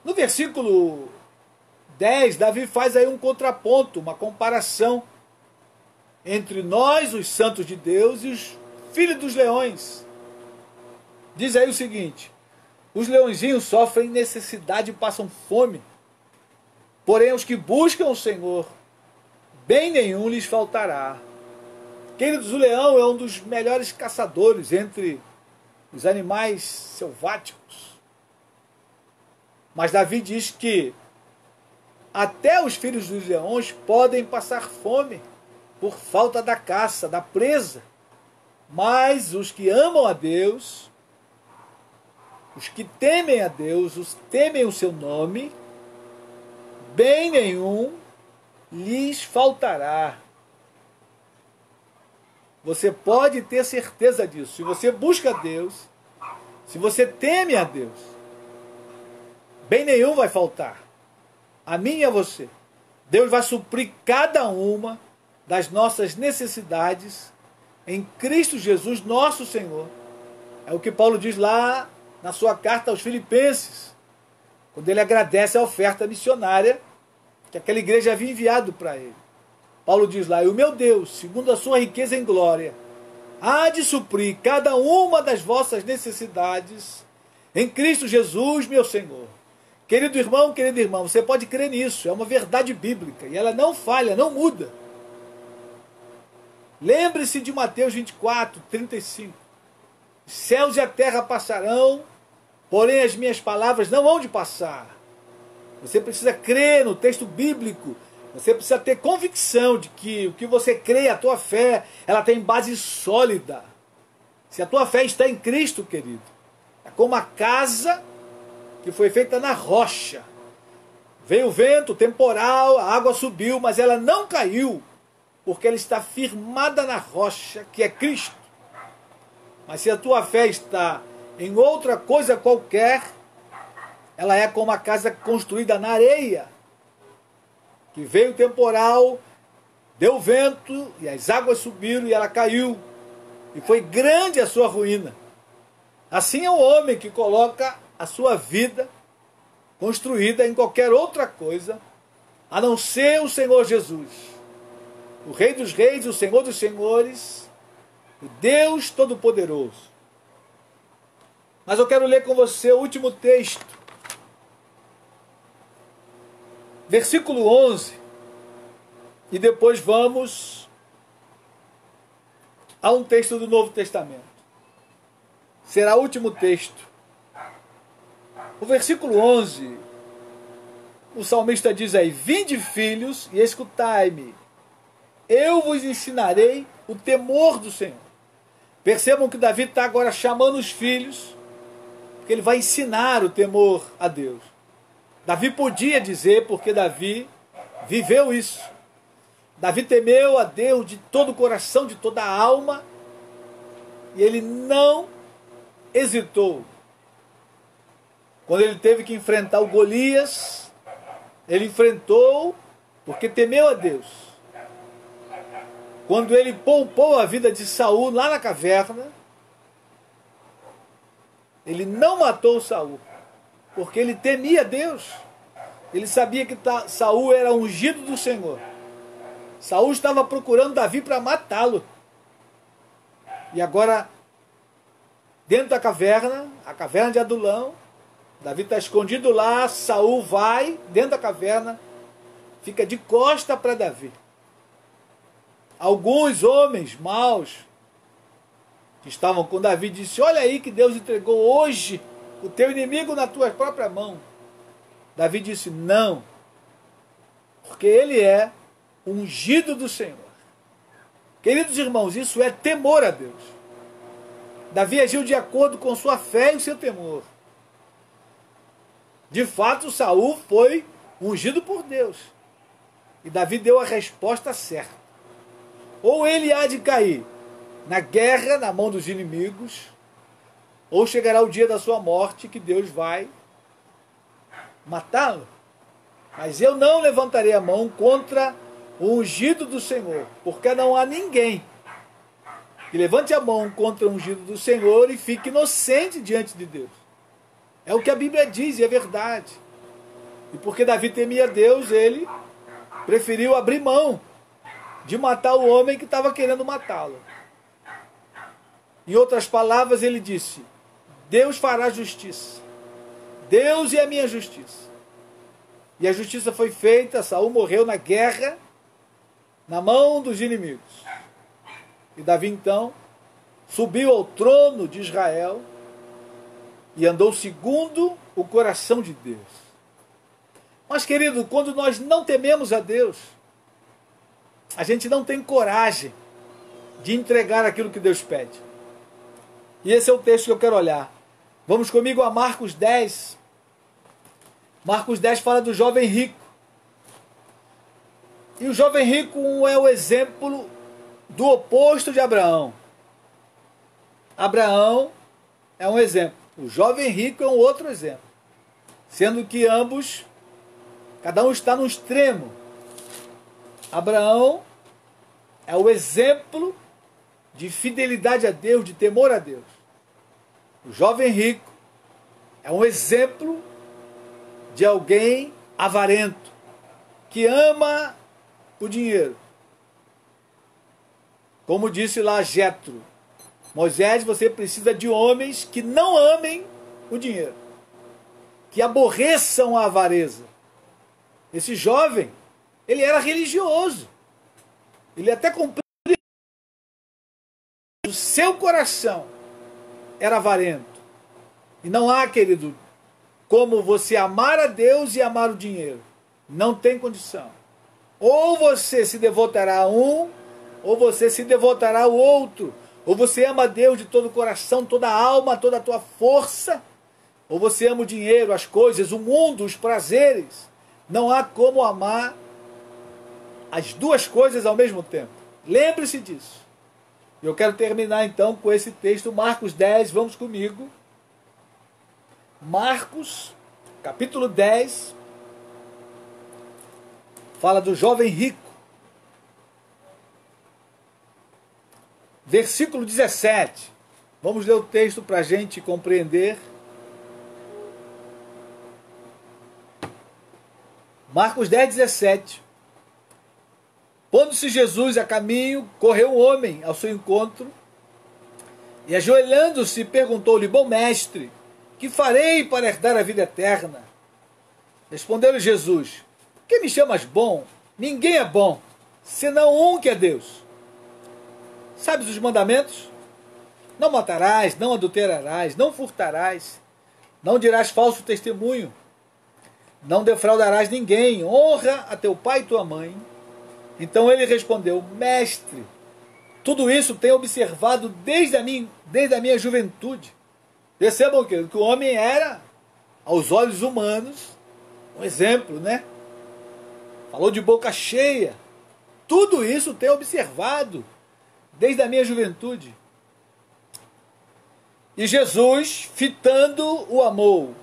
No versículo 10, Davi faz aí um contraponto, uma comparação entre nós, os santos de Deus, e os filhos dos leões. Diz aí o seguinte: os leõezinhos sofrem necessidade e passam fome, porém os que buscam o Senhor, bem nenhum lhes faltará. Queridos, o leão é um dos melhores caçadores entre os animais selváticos. Mas Davi diz que até os filhos dos leões podem passar fome por falta da caça, da presa. Mas os que amam a Deus, os que temem a Deus, os que temem o seu nome, bem nenhum lhes faltará. Você pode ter certeza disso. Se você busca a Deus, se você teme a Deus, bem nenhum vai faltar. A mim e a você. Deus vai suprir cada uma das nossas necessidades em Cristo Jesus, nosso Senhor. É o que Paulo diz lá na sua carta aos Filipenses, quando ele agradece a oferta missionária que aquela igreja havia enviado para ele. Paulo diz lá: e o meu Deus, segundo a sua riqueza em glória, há de suprir cada uma das vossas necessidades em Cristo Jesus, meu Senhor. Querido irmão, querida irmã, você pode crer nisso, é uma verdade bíblica, e ela não falha, não muda. Lembre-se de Mateus 24, 35. Os céus e a terra passarão, porém as minhas palavras não hão de passar. Você precisa crer no texto bíblico. Você precisa ter convicção de que o que você crê, a tua fé, ela tem base sólida. Se a tua fé está em Cristo, querido, é como a casa que foi feita na rocha. Veio o vento, temporal, a água subiu, mas ela não caiu, porque ela está firmada na rocha, que é Cristo. Mas se a tua fé está em outra coisa qualquer, ela é como a casa construída na areia, que veio o temporal, deu vento, e as águas subiram, e ela caiu, e foi grande a sua ruína. Assim é o homem que coloca a sua vida construída em qualquer outra coisa, a não ser o Senhor Jesus, o Rei dos Reis, o Senhor dos Senhores, o Deus Todo-Poderoso. Mas eu quero ler com você o último texto, versículo 11, e depois vamos a um texto do Novo Testamento. Será o último texto. O versículo 11, o salmista diz aí: vinde, filhos, e escutai-me, eu vos ensinarei o temor do Senhor. Percebam que Davi está agora chamando os filhos, porque ele vai ensinar o temor a Deus. Davi podia dizer, porque Davi viveu isso. Davi temeu a Deus de todo o coração, de toda a alma, e ele não hesitou. Quando ele teve que enfrentar o Golias, ele enfrentou porque temeu a Deus. Quando ele poupou a vida de Saul lá na caverna, ele não matou Saul, porque ele temia Deus. Ele sabia que Saul era ungido do Senhor. Saul estava procurando Davi para matá-lo. E agora, dentro da caverna, a caverna de Adulão, Davi está escondido lá, Saul vai dentro da caverna, fica de costa para Davi. Alguns homens maus que estavam com Davi disse: olha aí que Deus entregou hoje o teu inimigo na tua própria mão. Davi disse: não, porque ele é ungido do Senhor. Queridos irmãos, isso é temor a Deus. Davi agiu de acordo com sua fé e o seu temor. De fato, Saul foi ungido por Deus. E Davi deu a resposta certa. Ou ele há de cair na guerra, na mão dos inimigos, ou chegará o dia da sua morte que Deus vai matá-lo. Mas eu não levantarei a mão contra o ungido do Senhor, porque não há ninguém que levante a mão contra o ungido do Senhor e fique inocente diante de Deus. É o que a Bíblia diz e é verdade. E porque Davi temia Deus, ele preferiu abrir mão de matar o homem que estava querendo matá-lo. Em outras palavras, ele disse: Deus fará justiça. Deus é a minha justiça. E a justiça foi feita, Saul morreu na guerra, na mão dos inimigos. E Davi então subiu ao trono de Israel e andou segundo o coração de Deus. Mas, querido, quando nós não tememos a Deus, a gente não tem coragem de entregar aquilo que Deus pede. E esse é o texto que eu quero olhar. Vamos comigo a Marcos 10. Marcos 10 fala do jovem rico. E o jovem rico é o exemplo do oposto de Abraão. Abraão é um exemplo. O jovem rico é um outro exemplo. Sendo que ambos, cada um está no extremo. Abraão é o exemplo de fidelidade a Deus, de temor a Deus. O jovem rico é um exemplo de alguém avarento, que ama o dinheiro. Como disse lá Jetro, Moisés, você precisa de homens que não amem o dinheiro, que aborreçam a avareza. Esse jovem, ele era religioso. Ele até cumpriu. O seu coração era avarento. E não há, querido, como você amar a Deus e amar o dinheiro. Não tem condição. Ou você se devotará a um, ou você se devotará ao outro. Ou você ama a Deus de todo o coração, toda a alma, toda a tua força. Ou você ama o dinheiro, as coisas, o mundo, os prazeres. Não há como amar as duas coisas ao mesmo tempo. Lembre-se disso. Eu quero terminar então com esse texto, Marcos 10, vamos comigo. Marcos, capítulo 10, fala do jovem rico. Versículo 17. Vamos ler o texto para a gente compreender. Marcos 10, 17. Pondo-se Jesus a caminho, correu um homem ao seu encontro e, ajoelhando-se, perguntou-lhe: Bom mestre, que farei para herdar a vida eterna? Respondeu-lhe Jesus: Que me chamas bom? Ninguém é bom, senão um que é Deus. Sabes os mandamentos? Não matarás, não adulterarás, não furtarás, não dirás falso testemunho, não defraudarás ninguém, honra a teu pai e tua mãe. Então ele respondeu: Mestre, tudo isso tenho observado desde a minha juventude. Percebam que o homem era, aos olhos humanos, um exemplo, né? Falou de boca cheia. Tudo isso tenho observado desde a minha juventude. E Jesus, fitando, o amou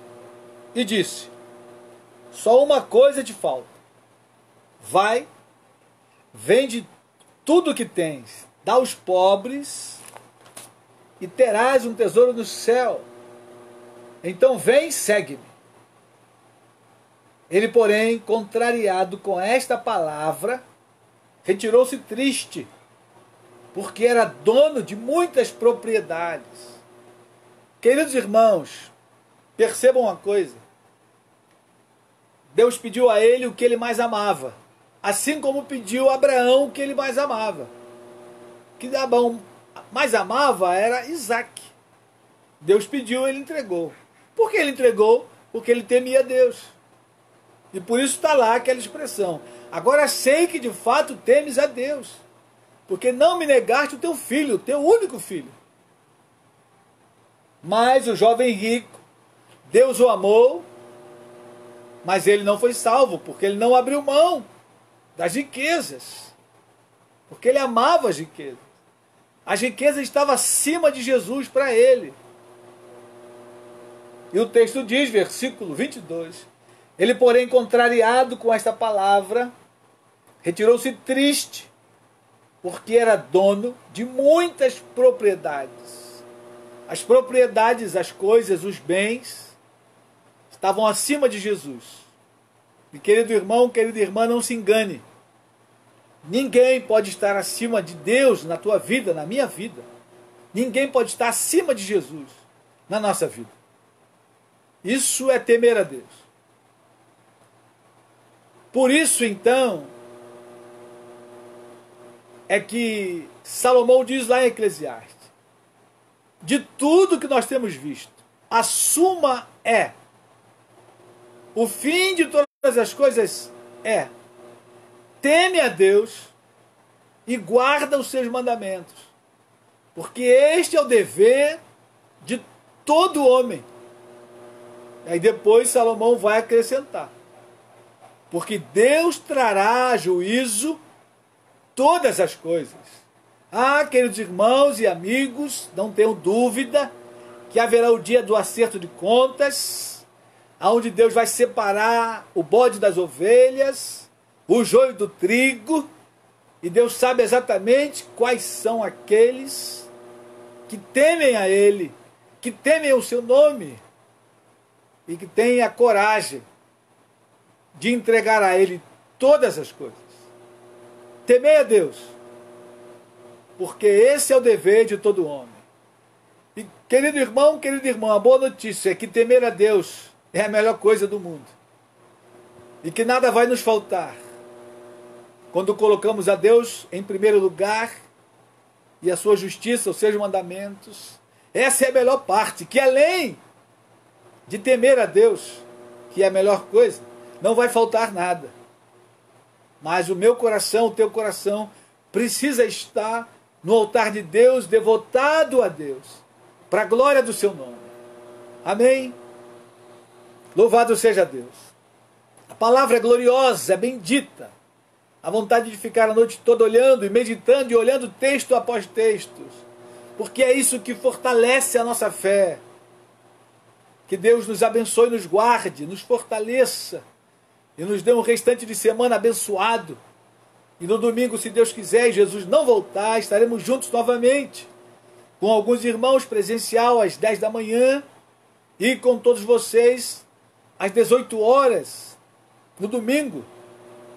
e disse: Só uma coisa te falta. Vai, vende tudo o que tens, dá aos pobres e terás um tesouro no céu. Então vem, segue-me. Ele, porém, contrariado com esta palavra, retirou-se triste, porque era dono de muitas propriedades. Queridos irmãos, percebam uma coisa. Deus pediu a ele o que ele mais amava, assim como pediu a Abraão o que ele mais amava. O que Abraão mais amava era Isaac. Deus pediu, ele entregou. Por que ele entregou? Porque ele temia Deus. E por isso está lá aquela expressão: agora sei que de fato temes a Deus, porque não me negaste o teu filho, o teu único filho. Mas o jovem rico, Deus o amou, mas ele não foi salvo, porque ele não abriu mão das riquezas, porque ele amava as riquezas. As riquezas estavam acima de Jesus para ele. E o texto diz, versículo 22, ele, porém, contrariado com esta palavra, retirou-se triste, porque era dono de muitas propriedades. As propriedades, as coisas, os bens, estavam acima de Jesus. E querido irmão, querida irmã, não se engane. Ninguém pode estar acima de Deus na tua vida, na minha vida. Ninguém pode estar acima de Jesus na nossa vida. Isso é temer a Deus. Por isso, então, é que Salomão diz lá em Eclesiastes, de tudo que nós temos visto, a suma é, o fim de todas as coisas é, teme a Deus e guarda os seus mandamentos, porque este é o dever de todo homem. Aí depois Salomão vai acrescentar, porque Deus trará a juízo todas as coisas. Ah, queridos irmãos e amigos, não tenham dúvida que haverá o dia do acerto de contas, onde Deus vai separar o bode das ovelhas, o joio do trigo, e Deus sabe exatamente quais são aqueles que temem a Ele, que temem o seu nome, e que têm a coragem de entregar a Ele todas as coisas. Temei a Deus, porque esse é o dever de todo homem. E querido irmão, querida irmã, a boa notícia é que temer a Deus é a melhor coisa do mundo. E que nada vai nos faltar quando colocamos a Deus em primeiro lugar e a sua justiça, os seus mandamentos. Essa é a melhor parte, que além de temer a Deus, que é a melhor coisa, não vai faltar nada. Mas o meu coração, o teu coração, precisa estar no altar de Deus, devotado a Deus, para a glória do seu nome. Amém? Louvado seja Deus. A palavra é gloriosa, é bendita. A vontade de ficar a noite toda olhando e meditando e olhando texto após textos, porque é isso que fortalece a nossa fé. Que Deus nos abençoe, nos guarde, nos fortaleça e nos dê um restante de semana abençoado. E no domingo, se Deus quiser e Jesus não voltar, estaremos juntos novamente, com alguns irmãos presencial às 10 da manhã e com todos vocês às 18 horas, no domingo,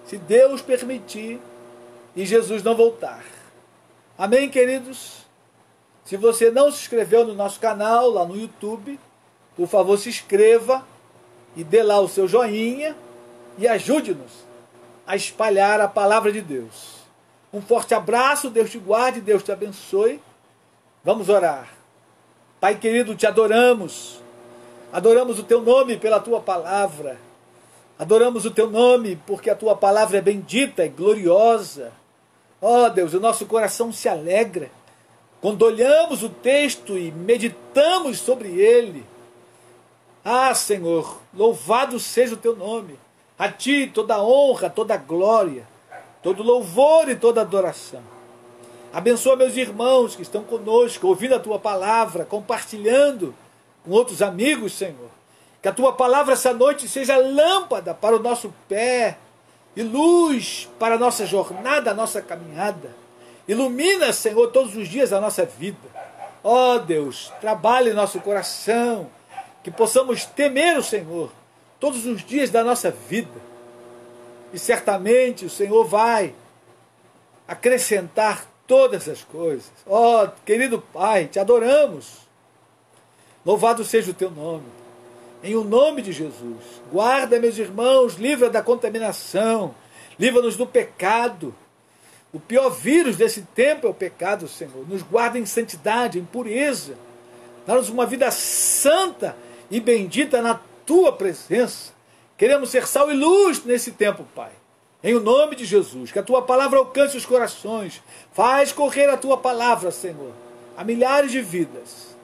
se Deus permitir e Jesus não voltar. Amém, queridos? Se você não se inscreveu no nosso canal, lá no YouTube, por favor, se inscreva e dê lá o seu joinha e ajude-nos a espalhar a palavra de Deus. Um forte abraço, Deus te guarde, Deus te abençoe. Vamos orar. Pai querido, te adoramos. Adoramos o teu nome pela tua palavra. Adoramos o teu nome porque a tua palavra é bendita e gloriosa. Ó Deus, o nosso coração se alegra quando olhamos o texto e meditamos sobre ele. Ah, Senhor, louvado seja o teu nome. A ti toda honra, toda glória, todo louvor e toda adoração. Abençoa meus irmãos que estão conosco, ouvindo a tua palavra, compartilhando com outros amigos, Senhor. Que a tua palavra essa noite seja lâmpada para o nosso pé e luz para a nossa jornada, a nossa caminhada. Ilumina, Senhor, todos os dias da nossa vida. Ó Deus, trabalhe em nosso coração, que possamos temer o Senhor todos os dias da nossa vida. E certamente o Senhor vai acrescentar todas as coisas. Ó, querido Pai, te adoramos. Louvado seja o teu nome. Em o nome de Jesus. Guarda, meus irmãos, livra da contaminação. Livra-nos do pecado. O pior vírus desse tempo é o pecado, Senhor. Nos guarda em santidade, em pureza. Dá-nos uma vida santa e bendita na tua presença. Queremos ser sal e luz nesse tempo, Pai. Em o nome de Jesus, que a tua palavra alcance os corações. Faz correr a tua palavra, Senhor, a milhares de vidas.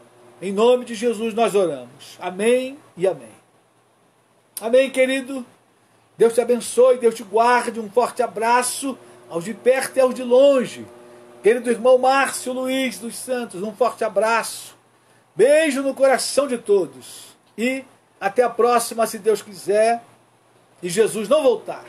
Em nome de Jesus nós oramos. Amém e amém. Amém, querido. Deus te abençoe, Deus te guarde. Um forte abraço aos de perto e aos de longe. Querido irmão Márcio Luiz dos Santos, um forte abraço. Beijo no coração de todos. e até a próxima, se Deus quiser, e Jesus não voltar.